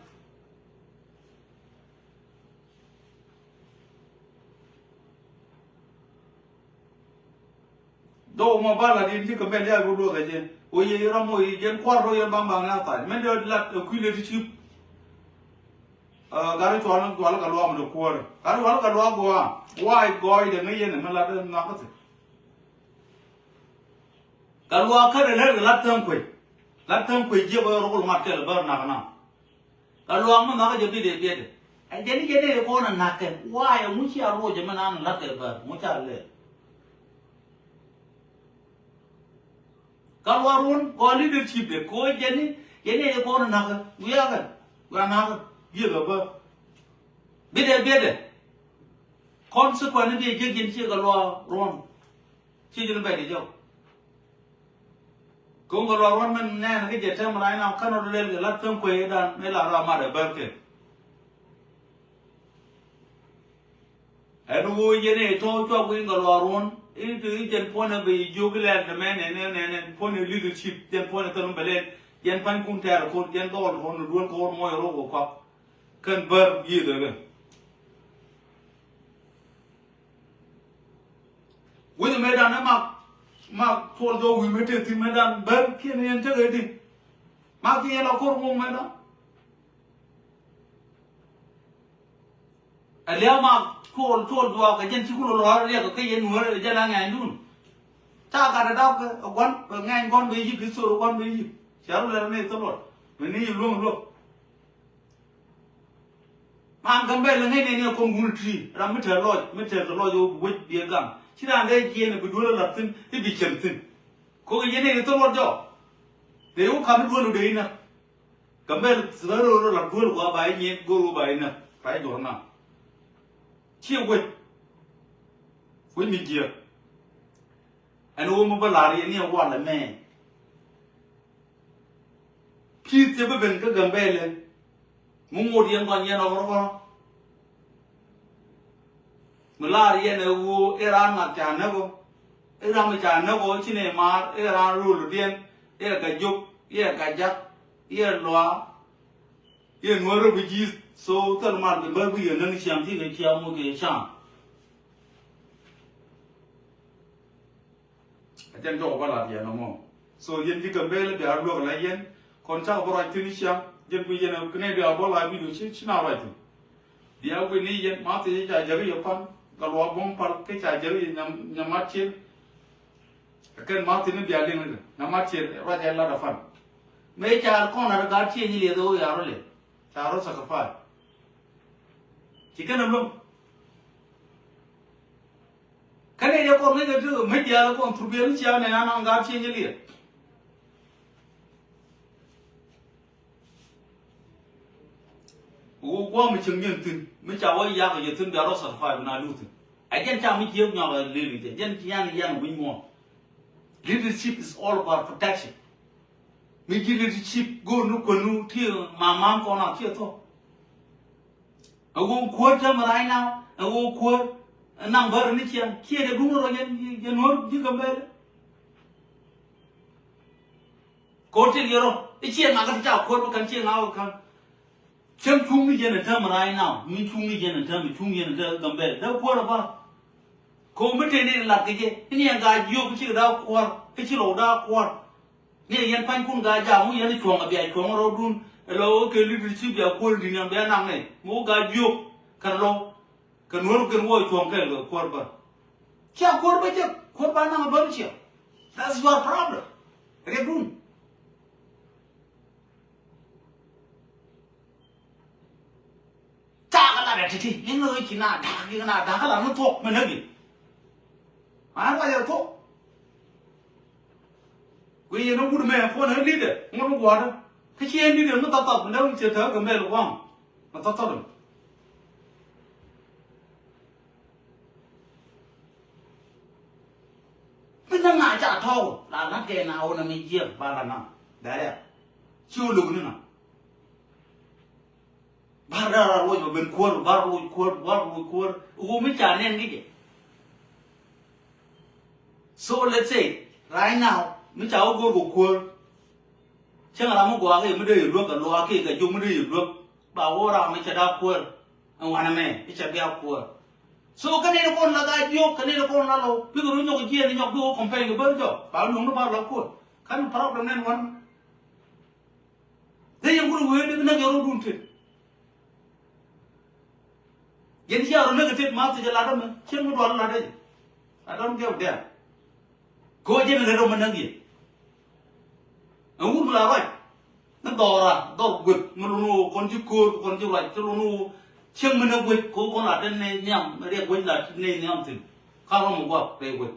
Though my ballad didn't take a bed, I would look again. O ye Ramo, ye quarter your bambang outside. Men don't let the quilly sheep. Gary to Alcalom the quarter. Alcalogua, why goy the million and Melada nothing. Galua cut a little Latin quick. Latin quick, give a roll martel Bernana. Galuama never did it. And then you get a corner knocker. Why a mucha road, Manan Latter, mucha lay. Kalwarun, go leadership, go Jenny, a corner knocker, we have it. gana ye ga ba bede consequence be je gin chi ga lo ron chi jin ba de jo ko ga lo ron men na ga je ta mara na kan ro le ga la tan ko dan me la ra ma de ba ke anu wo ye ne to cho ko ga lo ron e to jen pona be jo ga le de men ne pona leadership jen pona tan ba le jen pan kun ta ko jen do ko no duon ko mo ro ko kan bar yi de ga với mấy đàn nó mà thua đâu vì mấy tiền thì mấy đàn bớt kia nên chắc ấy thì mà kia là con ngon mấy đó à nếu mà thua vào cái chân chỉ có lo ra cái gì nữa là chân là ngày luôn cha cả đó cái quán ngày con bây giờ cái số con bây giờ chả là này tốt rồi mình đi luôn mà gần đây là ngày này con muốn đi ra mới chờ lo vô với biển gầm chỉ là đây kia này bữa là tin thì bị chậm tin có cái gì này tôi lo cho nếu không đuôi được đấy nè cầm bên sờ rồi là đuôi của bài nhẹ guru bài nè phải đồ nào chiêu quên mình kia anh ôm một lá đi anh qua là mẹ khi tiếp bên cái cầm bên lên muốn một điểm còn nhiều nó có Mulari ne wo Iran ma cha ne go Iran ma cha ne go chine ma Iran rule dien ye ka juk ye ka jak ye loa ye nuoro biji so tal mar de ba bu ye nan siam ti ke kia mo ke cha ajan do ba la dia no mo so yen ti ka be le ba lo la yen kon cha bo ra ti ni siam yen bu yen ne ne ba bo la bi do chi na ra ti dia bu ni yen ma ti ja ja ye pan kalau abang par ke charger nyamat cir, kan mati ni biar ni nyamat cir, raja Allah dafan. Mereka cara kau nak gaci ni lihat tu ya orang le, cara sakafar. Jika nampak, kan dia kau ni tu, media kau terbiar ni siapa ni anak gaci ni lihat. Gua macam ni tu, macam awak yang je tu biar orang sakafar nak lu tu. Again, time we give now a leadership. Then yan win more. Leadership is all about protection. Me give leadership go no konu till mama kona till to. I won't quote them right now. I won't quote a number in it here. Here the room again, you know, you come back. Quote it, you know. It's here, I'm quote can see now. Some chung me in a term right now. Me chung me in a term, chung me in a term, come back. That's what about. Cô mới thế này là cái gì? Cái này gà nhiều cái chữ đau quan, cái chữ lẩu đau quan. Này yên phanh con gà già muốn yên chuồng ở bìa chuồng ở đun, lâu cái lít chữ bìa quan thì nhầm bìa năng này, mua gà nhiều, cần lâu, cần nuôi cần nuôi chuồng cái là quan bẩn. Chả quan bây giờ, quan bán năng bẩn chưa? That's your problem. Cái đun. Chả cái là để thì những người chỉ là đá cái là đá là nó thuộc mình hết gì. Anh phải thôi. Bây giờ nó muốn mẹ phone hết đi đấy, nó quá đó. Cái chuyện đi được nó tập tập đâu chưa thở cái mẹ luôn không? Nó tập tập được. Mình đang ngại trả thâu, là nó kề nào là mình chia ba lần nào, đấy chưa lùi nữa nào. Ba ra rồi mà bên khuôn, ba rồi khuôn, mới trả nên cái gì? So let's say right now, mình cháu go của khuôn, chẳng là một quả cái mới đầy ruột, cái loa kia cái dùng mới đầy ruột, bảo ra mình sẽ đào khuôn, anh hoàn mẹ, mình sẽ đào khuôn. So cái này nó còn là cái điều, cái này nó còn là lâu, ví dụ như cái kia thì nhóc đua compare cái bớt cho, bảo nó bảo là khuôn, cái nó problem nên quan. Thế nhưng cũng người nó nhớ đúng thiệt. Jadi siapa orang nak mati je ladam, siapa mau jual ladam? Ladam dia udah. Kau je nak ladam mana dia? Anggur melawat, nak dora, dor gut, melunu konjukur, konjulat, melunu siapa mana gut, kau kau ada ni nyam, dia gut lah ni nyam tu. Kalau mau buat dia gut.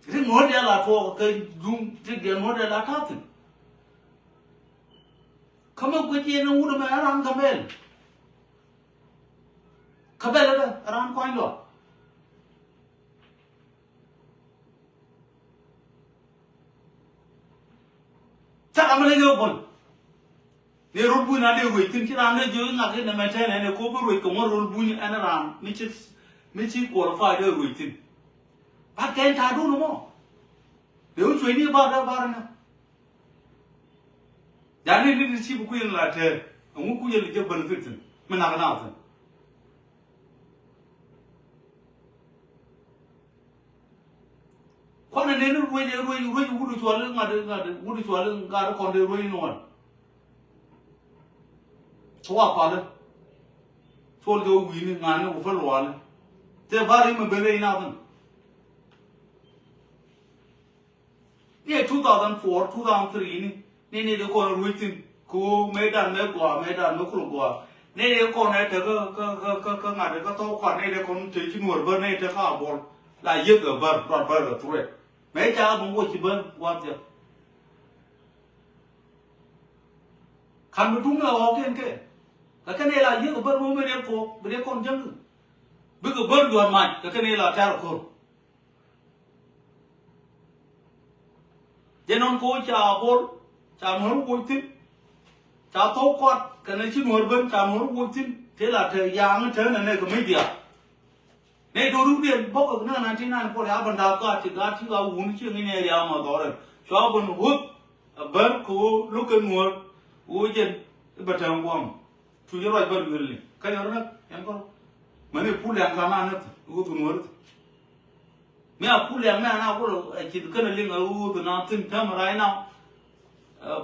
Jadi ngồi đây là thua cái dung cái điện ngồi đây là thắt không có cái gì nó udah mà ram kabel đó ram coin đó chắc là mình nghe con ne rol bu na de ruitin ki ran de jo na ke na mete ne ko bu ruit ko mo rol bu ni ana ran mi chi qualify de ruitin ba ken ta du no mo de u chwe ni ba da ba na ya ne ni chi bu ku yin la te ngu ku yin je benefit me na na ta ko na ne ruoi de ruoi wu du chwa le nga de wu du chwa le nga ko de ruoi no Tua kwale, tol do wini ngane ufal wale. Te bari me bele ina ban. Ye 2004, 2003 ni de ko ruitin ko medan me kul gwa. Ne de ko ne te ka ngade ka to kwa ne de ko te chi nuor ber ne te ka bol. La ye ga ber tuwe. Me cha bu wo chi ber wa te. Kan bu tung la ho ken ke. Cái này là những cái bơ mới đem con chân bây giờ bơ đoàn mạnh cái này là cha con cho nên cô cha muốn vui tin cha tốt con cái này chỉ muốn bên cha muốn vui tin thế là thời gian thế này cái mấy điểm này đồ đúng điện bốc ở nơi này trên này có lẽ ban đầu cả chỉ là uống chưa nghe này mà đó rồi cho bên hút bơ cô lúc cái mùa uống chân bật hàng quăng tu jero ay bar welni kay yor nak yan ko mane pul yang kana nak utu nuwar me a pul yang na ko ci kana linga utu na tin tam rai na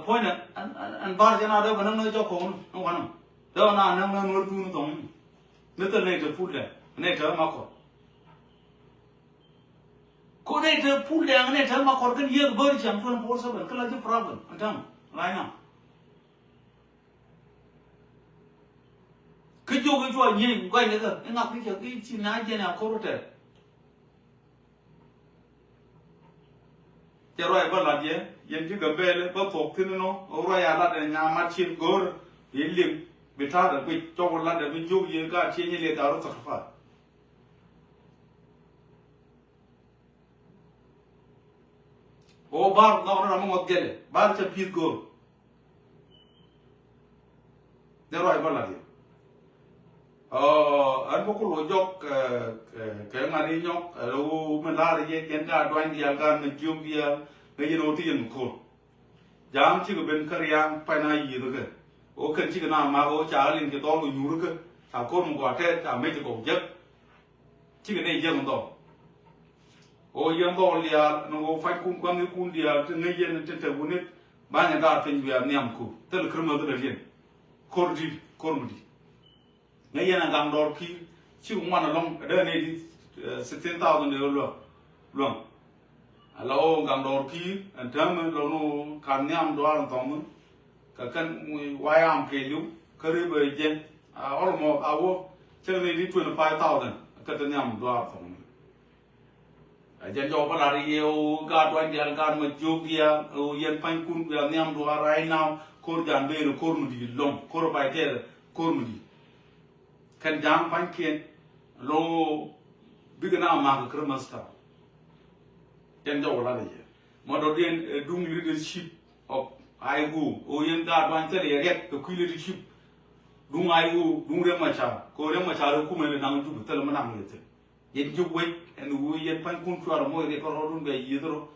point an bar jana da banang no jo ko no wanam da na nang na nuwar tu no tong ne ta ne ta pul ne ta ma ko ne ta pul yang ne ta ma ko kan ye bar cham ton por sa ban kala ji problem antam rai na cái chỗ nhìn quay nữa cơ ngọc cái chi ná trên nào có thể cho rồi bao lần gì yên chứ cầm về bao thuộc thế nó rồi là để nhà mặt trên gor yên liền bị thà được bị cho một lần để bị chụp gì cả trên như lệ đó rất phải ô bar nó là một cái bar cho pít gor để rồi bao lần gì anh bố lối dọc cái mà đi nhóc đâu mình la đi cái cả đoàn đi ăn mình chụp đi cái gì noti gì một jam chỉ có bên cái riang phải này gì đó cơ ô cần chỉ có nào mà ô trả lên cái to rồi nhú cơ à con một quả thế à mấy cái cổ giấc chỉ cái này dân đó ô dân đó liền nó phải cung quăng cái cung liền trên này dân trên trời buôn ba nhà ta phải về niệm cụ tức là không có được gì cor đi ngay yana gang đor ki chi cũng mana long ada này đi 16,000 euro luôn alo gang đor ki anh thầm lo no kan nyam do an tong ka kan wayam ke lu kare be je almost awo chơi này đi 25,000 ka tan nyam do an tong jen jo pa la rio ga do an dial gan ma jog dia o yen pan kun ga nyam do right now kor jan be kor mu di long kor bay ter kor mu di kan jam pankin lo bigana ma ka kremasta yen do la de mo do den dung leadership of aigu o yen ga ban tere ret ko leadership dung aigu dung re ma cha ko re ma cha ku me na ngu bu tel ma na ngi te yen ju we en wu yen pan kun twar mo re ko dun be yidro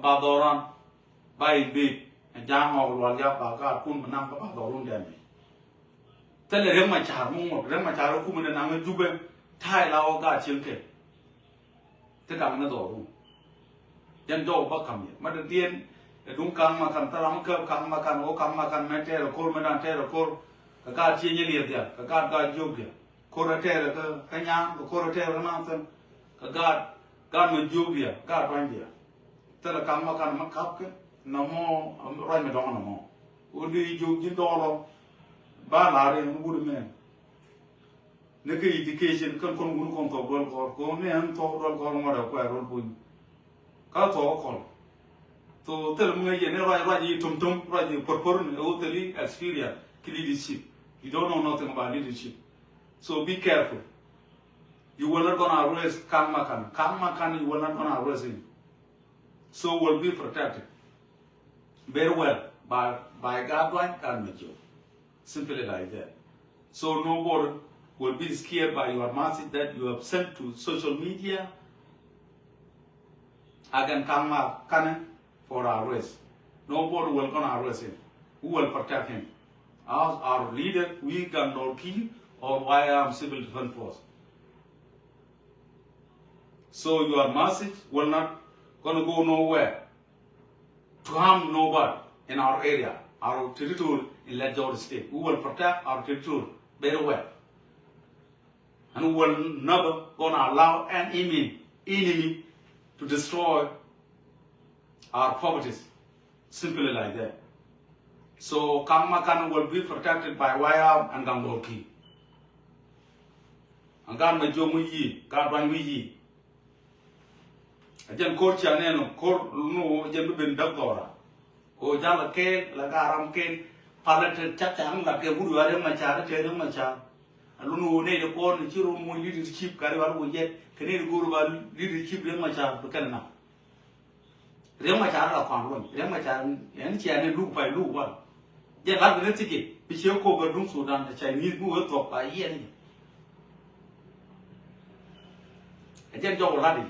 ba doran bai be jam mo lo ya ba ka kun ma na ba dorun de mi tele rem ma char mo rem ma char ku mun na ngi jube thai lao ga chieng ke te dang na do ru yan do ba kam ma de tien dung kang ma kan taram ke kang ma kan o kang ma kan ma te ro kol ma dan te ro kol ka ga chieng ni le dia ka ga jog dia ko ra te ro ka nya ko ra te ro na tan ka ga ma jog dia ga twan dia te la kang ma kan ma kap ke na mo roi ma dong na mo u di jog jin do ro ba la re no bu me ne ke education kan kon gun kon to bol ko ne an to rol ko mo da ko rol bu ka to ko to tel mu ngi ne raji tum raji porpor ne o teli experience ki leadership. You don't know nothing about leadership, so be careful. You will not gonna arrest Kang Makan, you will not gonna arrest him, so will be protected very well by guideline and major, simply like that. So nobody will be scared by your message that you have sent to social media against Kang Makan for arrest. Nobody will gonna arrest him. Who will protect him? As our leader, we can not kill or YM Civil Defense Force. So your message will not gonna go nowhere to harm nobody in our area, our territory in Lake Georgia State. We will protect our territory very well. And we will never gonna allow an enemy to destroy our properties. Simply like that. So Kang Makan will be protected by YM and Gangorki. And God may do me, God want me. Ajan kor chane no kor no ajan ben dakora o jala ke la garam ke palat chắc chắn là cái buru are ma cha ke ma cha alu no ne de ko ni chiro mo leadership kare war go jet ke ne guru ba leadership de ma cha to kana na re ma cha la kwan lon re ma cha yan cha ne lu pai lu wa je la ne tiki bi che ko ga dum Sudan da Chinese bu to pa ye ni ajan jo la di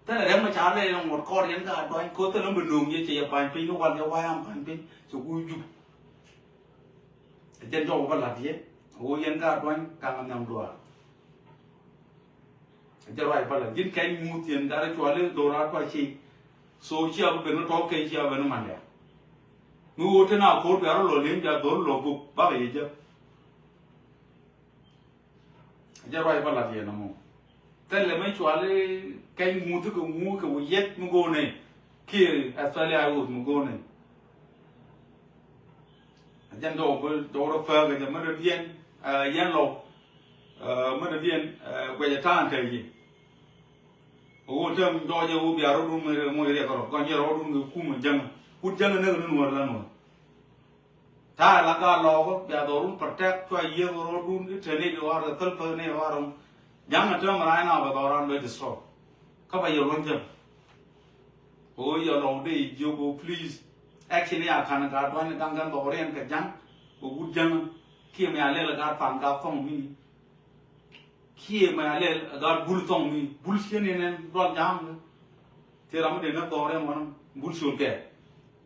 thế là đem mà trả đây là một con đến cả đoàn cố tới nó bình thường như chị bài pin nó quan cho quay am bài pin chụp vui chụp trên cho một là thế ôi đến cả đoàn càng nhầm đùa cho lại phải là dính cái mua tiền đã cho lấy đồ ra qua chi số chia bên nó to cái chia bên nó mặn đấy mua thế nào cố béo rồi liếm cho đốn lỗ bụng bao vậy chứ cho lại phải là thế nó mua thế là mấy chỗ lấy cái mua thứ mua cái yết mua gô này kia Australia mua gô này dân đồ đồ phơ cái mới được viên dân lộc mới được viên quay ra thang thế gì ô thêm do giờ u bia rồi mua cái đó còn giờ rồi mua cú dân nó nuôi là nuôi ta là cái lò có bia đồ luôn protect cho giờ rồi luôn cái thế này rồi là tất phơ này rồi Yang macam mana nak berkorban boleh destroy. Kau bayar lonjam. Oh ya lodi, you please. Actually akan karban kangkan orang kerjang, buat jangan. Kia mealel agar pangkap tong mi. Kia mealel agar bul tong mi. Bul sian ini dua jam. Tiada mana orang mana bul sulke.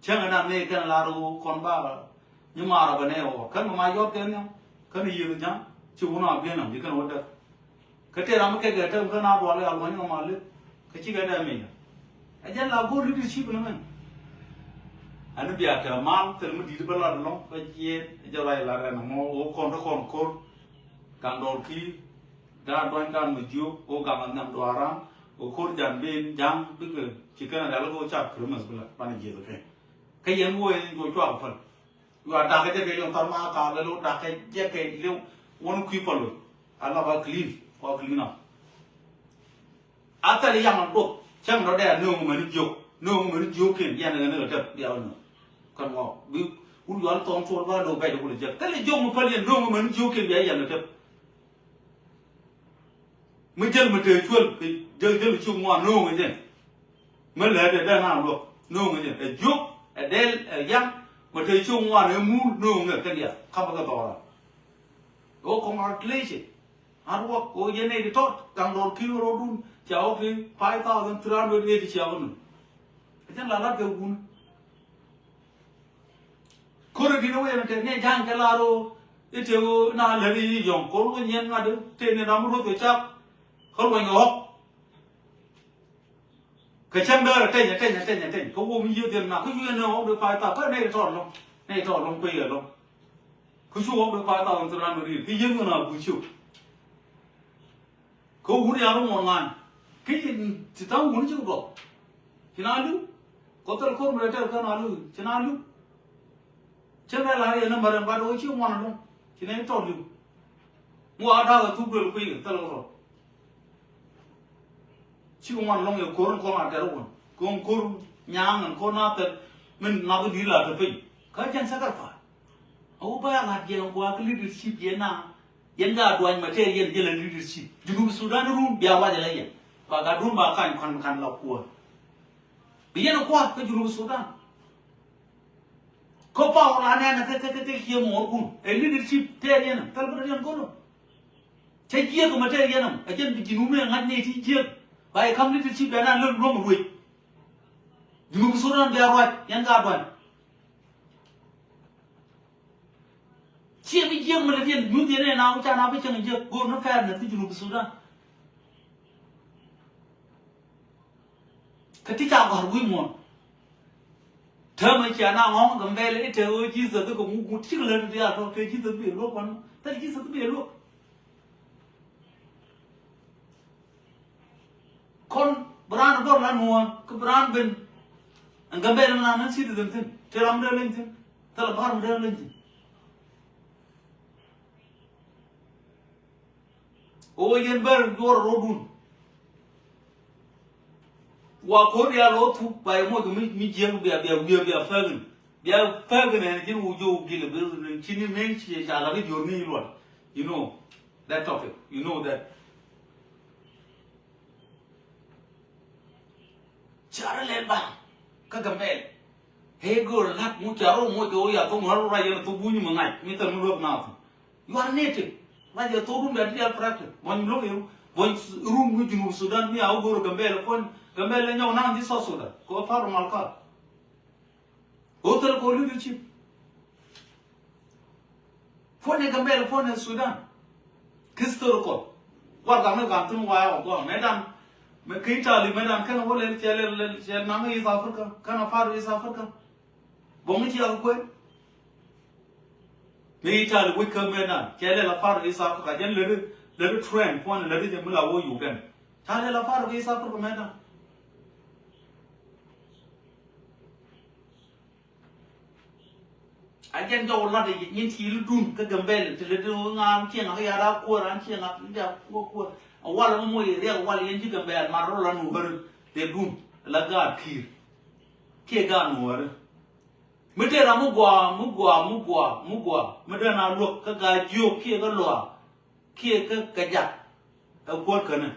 Jangan nak ni kan lalu konba. Nyamara berneo. Kan mamayot kan ni. Kan iya jam. Cuma abian am. Jika order. Kete ramu ke gata kan apa wale alwani ngamalu. Kecik gada amenya. Aja lagu leadership nama. Anu biasa mal terus di depan lah dong. Kecik jalan laran mau kon kandor ki dah doan kan meju gaman nam doaran kor jamben jam begitu. Jika ada lagu cap kerumas belah pani jelo ke. Kayak gue cuak apa? Gue ada kerja yang terma kalau ada kerja kayak dia orang kuipalu. Allah bakliv. Or clean up. After the young book, some of them no man joke, yan and another down. Come on, we would want to talk about no better with it. Tell the young Napoleon no man joking the young. Major material, the young one, no again. Mel had a damn look, no again. A joke, a del, a young, but a young one, a moon, no, come on. Oh, congratulations. Arwah, oh ye ne ditot, kang lor kilo rodun, jauh ke 5,387. Jangan lalat ke gun. Kore di luar nanti ne jangan kelaro, itu na lari yang kor nyen ada, tene ramu tu cak, kalau yang ngok. Kecam dah, tanya. Kau mau minyak dia nak, kau jual nak ada 5,000, kau ne tor long kuih long. Kau jual ada 5,387, dia yang nak bujuk. Kau huri arum online, kini kita huri juga. Cinalu, kau terkor mereka kan alu, cinalu. Cina lari ana barang baru itu mana dong? Cina itu alu. Mu ada tu berlui terlalu. Cium mana long yang koran ada ruan. con cô nhang con na tật mình nào có đi là được vậy cái chân sẽ gặp phải ông bà là gì ông bà cái leadership gì na yang ga duan material je leadership Junub Sudan room biya wa jala yen ba ga room ba kan la ko biya ko ka Junub Sudan ko pa wala na ka hiyo mo kun leadership te yen tal ba yen ko che kia ko material nam a jen bi Junub me ngat ne ti je ba kam leadership da na lo mo ruwe Junub Sudan biya wa yang ga duan chia với chiêng mà là tiền như thế này nào cha nào biết chừng chưa gồm nó phe là cái Junub Sudan cái tí chào còn vui mùa thơ mà cha nào ngóng cầm ve lấy trời ơi chi giờ tôi cũng muốn chiếc lên đi à thôi cái chi giờ bị luộc còn tất chi giờ tôi bị luộc con brand đó là mùa cái brand bên cầm ve làm nó xí từ từ thế làm ra lên thế thế là bắt ra lên thế o yen ber gor rodun wa ko dia lo tu bai mo mi jeng bia fagen en jin u jo gile be chini men chi ja la bi jorni lo you know that topic you know that chara len ba ka gamel he gor lat mu charo mo jo ya to mo ra ya to bu ni mo ngai mi ta mu lo na you are native mà giờ tôi cũng đã đi ăn practice, mình lúc yêu, mình room với Junub Sudan, mi áo goro Gambia là nhau năng đi South Sudan, có phá mal cả, hotel có leadership, phone này Gambia là phone này Sudan, historical, qua cảm thấy ngoài ở qua, mấy cái trả lời mấy đam cái nó lên chơi nắng East Africa, cái nó phá East Africa, bóng cái gì ở quên ni cha lu ke me na ke le la far isa ka jen le trend pon le de mula wo yu gan cha le la far isa ka me na a jen jo la de yin ti lu dun ka gambel te le do ngam chi na ya ra ko ran chi na ya ko wala mo ye re wala yen ji gambel ma ro la nu ber de dun la ga khir ke ga nu wer mete ra mu gwa mete na lo ka ga jio kia ka lo kia ka ja ka ko ka na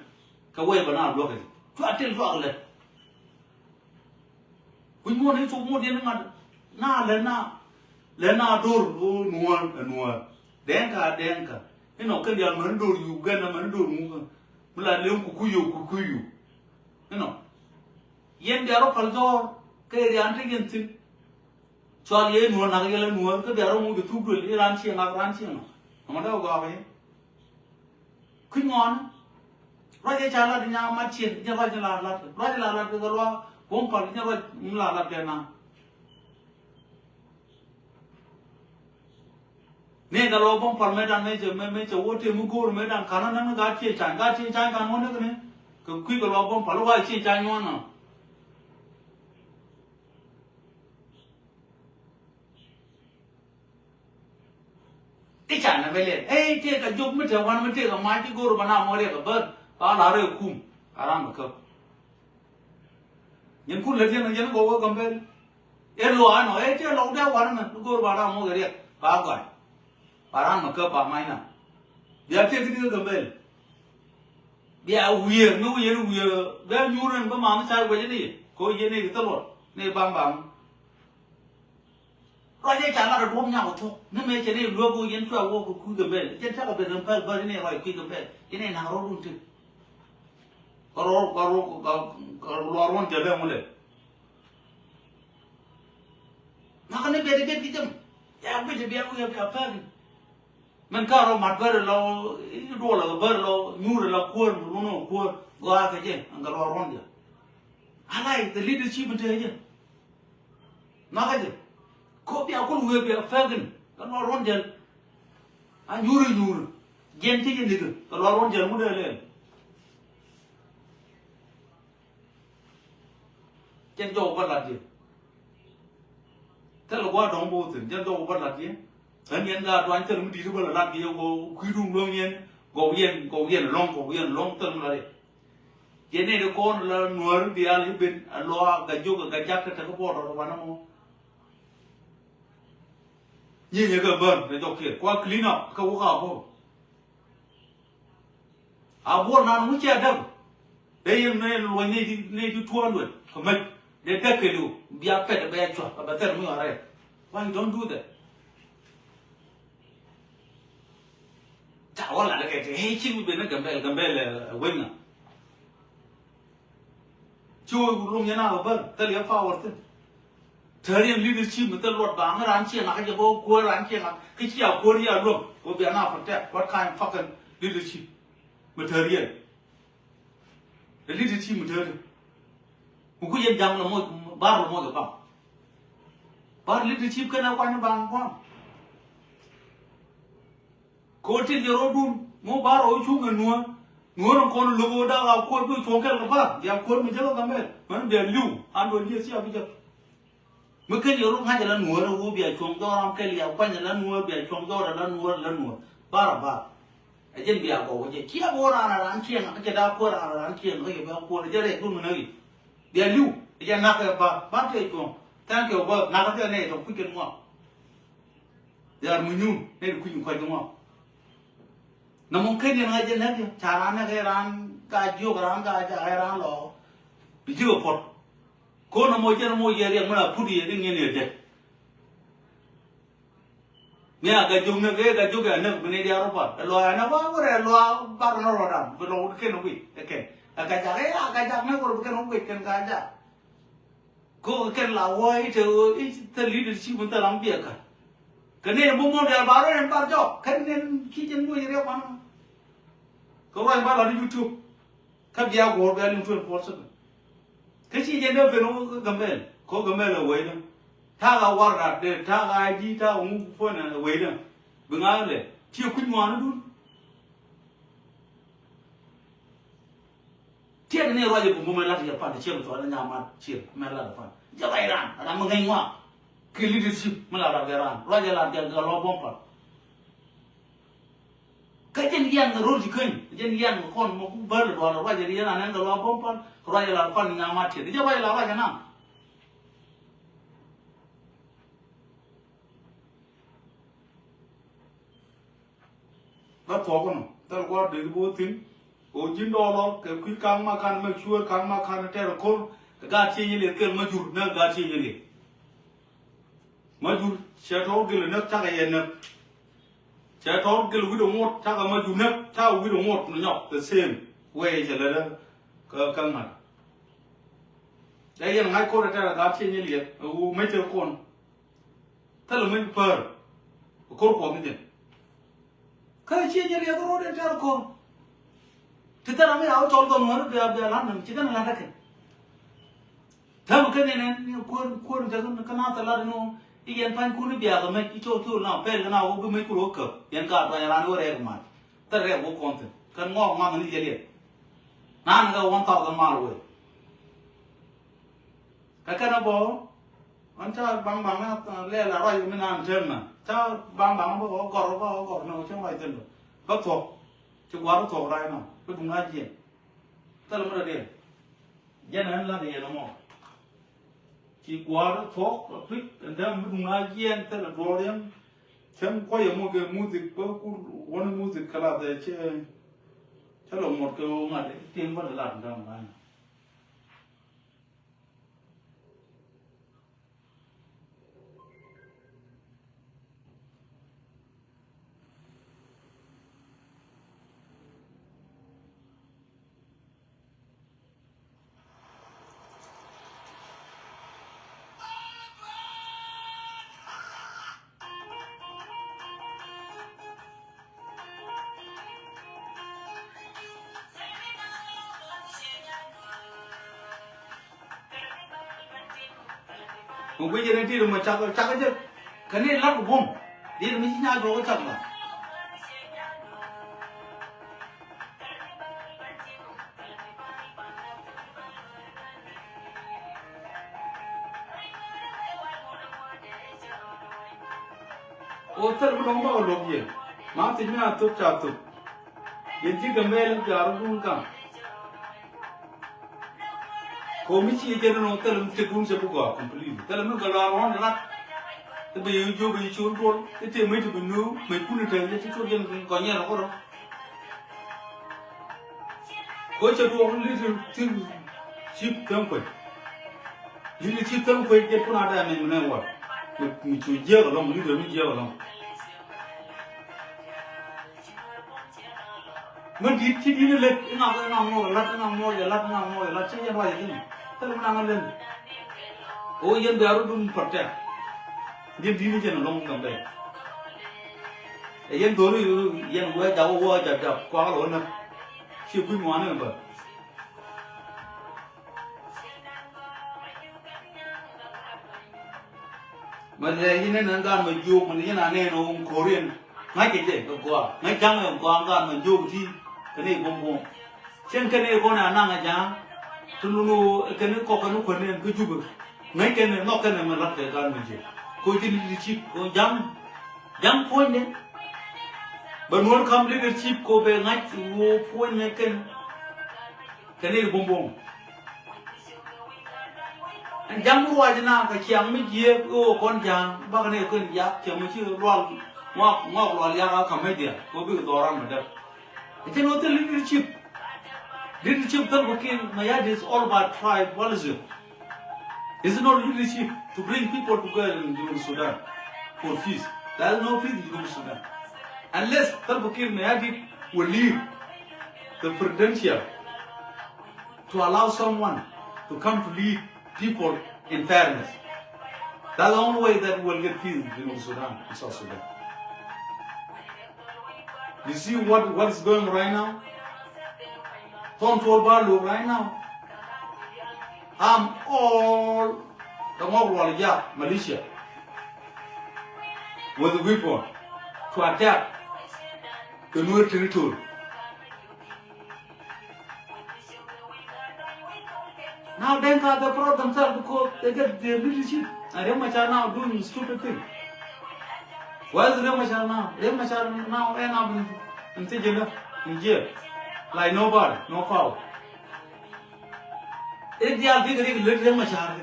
ka we ba na lo ka tu atel lo ale ku mo ni tu mo de na le na dor nuwa denka ni no ka dia man dor yu ga na man dor mu la le ku kuyu ni no yen de ro pal dor ka ri an te gen tin cho ye nuwa na ye le nuwa ka da ro mu de tu do le ran chi na ma da ga ba ye ku ngon ra ye cha la de nya ma chi ye ra la ga lo bom pa nya ra mu la de na ne ga lo bom pa me dan me che wo te mu go me dan kana na ga chi ka no ne ka ku ga lo bom pa lo wa chi cha nyo na cái chả là về liền, ê thế cả chục mấy triệu mấy triệu cả mai cái goro bana mua được cả bớt, ba lá rồi kum, aram mà cấp, những con lấy tiền là những goro cầm về, em lo anh nói, ê thế lâu đeo vào nó goro bana mua cái gì, ba gọi, aram mà cấp ba mai nè, giờ thế cái cầm về, giờ uyer, bây nhiêu lần có mà nó sai cái gì, coi gì này cái tao này bang rồi đây chả là được ôm nhau thôi, nên mấy cái này lúa bùi yên cho vô cũng cứ về, trên chắc là về làm phải cái này rồi cứ về, cái này nào luôn chứ, có lo luôn chờ đợi một lần, nó cái này biết cái chấm, ya biết phải, mình cao rồi mặt bờ rồi đua là bờ rồi nhu rồi là cuốn luôn nó cuốn, qua cái gì, anh cái lo luôn chứ, ai the leadership mình thế chứ, nó cái gì ko bi akon we bi fagen kan no ron jel a nyuru gente je ndig kan no ron jel mu de len jen do ba la di tel go dong bo tin jen do ba la di an yen ga do an tel mu di ba la di go ku dum lo yen go yen long tel la de jene de kon la nuar bial hibin lo ga juga ga jak ta ko bodo wana mo ni ga ban de dokir kwa clean up ka wo ka bo a bo na mu che da de yin ne lo ne di tuan lo ko mai de da ke lu bia pet be chwa ba ter mu are why don't do that ta wala la ke he chi be na gambel wenga chui luôn như nào vâng ta liếm phao rồi thời điểm leadership mình ta luật bảng ran chia là cái gì vô cua ran chia là cái chiều cua đi à luôn có việc nào phải tệ what kind of fucking leadership mình thời điểm cái leadership mình thời điểm một cái dân dòng là một ba là một cái bằng ba leadership cái nào quan nó bằng quá cố trên giờ rồi đun mua ba rồi chú người nuôi ngoro kono logo da ga ko bi chokel ka ba ya ko mi jalo gamel man be liu an do ni sia bi ja me ken yoro nga jala ngoro wo bi chong do ram kel ya kwa jala ngoro bi chong do la ngoro ba a jen bi ya ko je kia bo ra ran kien ka da ko ra ran kien ka ba ko je re kun na gi bi liu ya na ka ba te chong tan ke ba na ka te ne to ku ken mo ya mu nyu ne ku nyu kwa de mo na mungkin yang aja nanti caranya keran kaju keran kaja keran lo biji opor ko na mo jadi yang mana pudi yang ini aja ni agak jauh ke anak bini dia apa lo anak apa lo bar no rodam lo ken ubi ken agak jaga ko ken ubi ken kaja ko ken lawai itu leadership untuk lampiak kan kene bumbu dia baru yang parjo kene kitchen boy dia mana ko wa ba la YouTube ka biya go ba ni tun force ka ci je da fe no gambel ko gambel la wai dan ta ga warra de ta ga ji ta mu fo na wai dan bu nga le ci ku mo na dun ti ne ro je bu mo la ya pa de ci to na nya ma ci me la pa ja ba iran ada ma ngai wa ki leadership me la iran ro je la de ga lo bom pa cái chân yên là rồi gì khơi chân yên của con một bơ là đó là bây giờ đi là nên là bom pan rồi là pan nhà mặt thì cho bây là bây giờ nào bắt thọ con ta qua để bố tin ô chín đô lo cái quý căng mà khăn mà chua căng mà khăn thế là con cái gà chi như liệt cái mà chụp nữa gà chi như liệt mà chụp sẽ thấu cái là nước chắc cái gì nữa sẽ thốn cái lối đồng một chắc là mà dùng nước chắc lối đồng một nó nhọc the same way trở lại đó căng hẳn đây là ngay cô đã là gáp trên như liệt mấy chơi con thế là mình phở cô của cái gì cái chuyện như liệt đó để chơi con thì ta làm cái áo tròn còn nữa bây giờ làm chỉ cần là cái thế mà cái này này quân chơi cái nào ta làm nó iyan pan kuni biya ka mai ito na pel na wo bu mai ku ka yan ka ta yan wo re ma ta re wo kon kan ngo ma ni je le nan ga won ta ka ma wo ka na bo an cha bang na le la ro yu mi nan chen na cha bang bo gor no cha mai ten ba tho chu wa tho rai na ku dung na ji ta la ma de yan an la de no mo chỉ qua đó thuốc click đâm đúng là yên thế là rồi em xem có những cái music có one music cái là để chứ chắc là một cái mà để tiền vẫn là làm ra mà một bây giờ này thì mà chắc cái chứ cái này lắm của bom đi là mình chỉ nhai vô chắc là ô thật nó không bao lộc gì mà tính là tốt chả tốt hiện chỉ cầm về là chả có cả Komichi general tell him take room sepuga completely. Tell him go around that. The way you go with your roll, it may to be new, may put it and let it go in Konya or Coach of all little things cheap temper. Little cheap temper get put out and never. Me to jail along, little me jail along. When did you let in our more, Latin more, Latin more, Latin more, tell him I'm a limb. Oh, yen the Arudun protect. Yen diligent along the way. A yen dory, yen wet our word at the quarrel owner. She put one number. But the yin and gun with you when yen are in Korean. Make it go, make young go on with you tea. Kene bombo chen kene ko na na ja tunu kene ko kanu kone ku jubu ngai kene no kene ma lat ke gan je ko tin leadership ko jam point ne ban won kam leadership ko be ngai wo point ne kene bombo an jam ro ajna ka chiang mi je o kon jang ba kene ko ya chiang mi chi ro ngok ro ya ka kam dia ko bi do ran ma da. It's not the leadership. Leadership is all about tribalism. It's not leadership to bring people together in Sudan for peace. There is no peace in Sudan. Unless Salva Kiir Mayardit will leave the presidential to allow someone to come to lead people in fairness. That's the only way that we will get peace in Sudan, in South Sudan. You see what is going right now? Control Balu right now. I'm all the Mogwal militia with a weapon to attack the new territory. Now they got the problem themselves because they get the leadership. And Remachar now doing stupid things. Where's Remachar now? Remachar now end up in jail. Like nobody, no power. If they are big, let Remachar.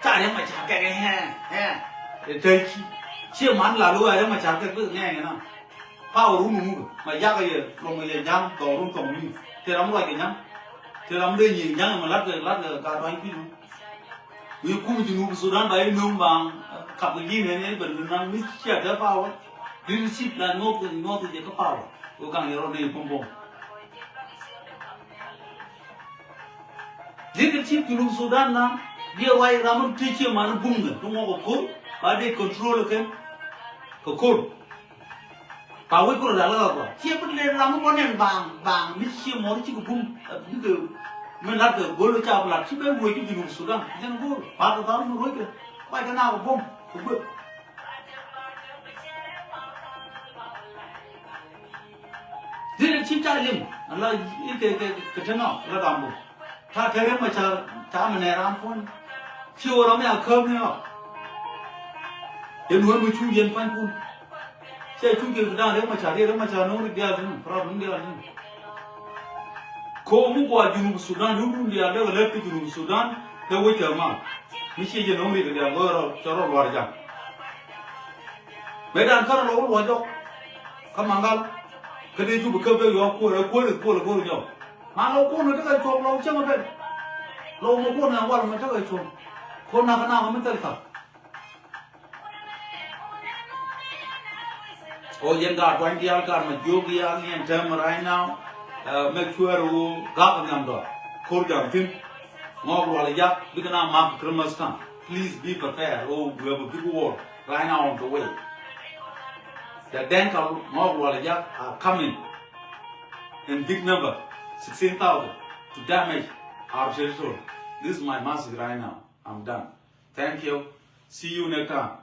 Tell Remachar, get in here. The turkey. She man la lu Remachar get with me. Power room, my yaga from a young room from me. Tell them like a young. Tell them the young and let the guard people. We come to Sudan by Numbang. Couple of years, but we don't miss their power. Leadership that not to get power. We can't get on the pombo. Leadership in Sudan now, dear why Raman teach him and boom, don't want to cook, but they control again. Cocoon. Power could allow. Here, but let Raman and bang, miss him or chicken boom. Men like the gold chap like she been waiting in Sudan. Then go, part of the worker. Why can I bomb? Didn't she tell him? And like it cannot, Radambo. Tell him much time and around phone. She will only a curve up. Then when we choose and find food, say to give down how much I know the problem there. Komu kwa Junub Sudan, who they are never left to Junub Sudan, the wait a month. Michi je nomi de agora choro warja. Medan kar lo wajo. Kamangal. Kede ju bekabe yo ko yo. Ma lo ko no de ko lo chama be. Lo mo ko na war ma ta ko. Ko na kana ma ta ka. O yenga 20 al kar ma jogi al ni term right now. Make sure who got them door. Korjam tin. Please be prepared. Oh, we have a big war right now on the way. The dental are coming in big number, 16,000, to damage our territory. This is my message right now. I'm done. Thank you. See you next time.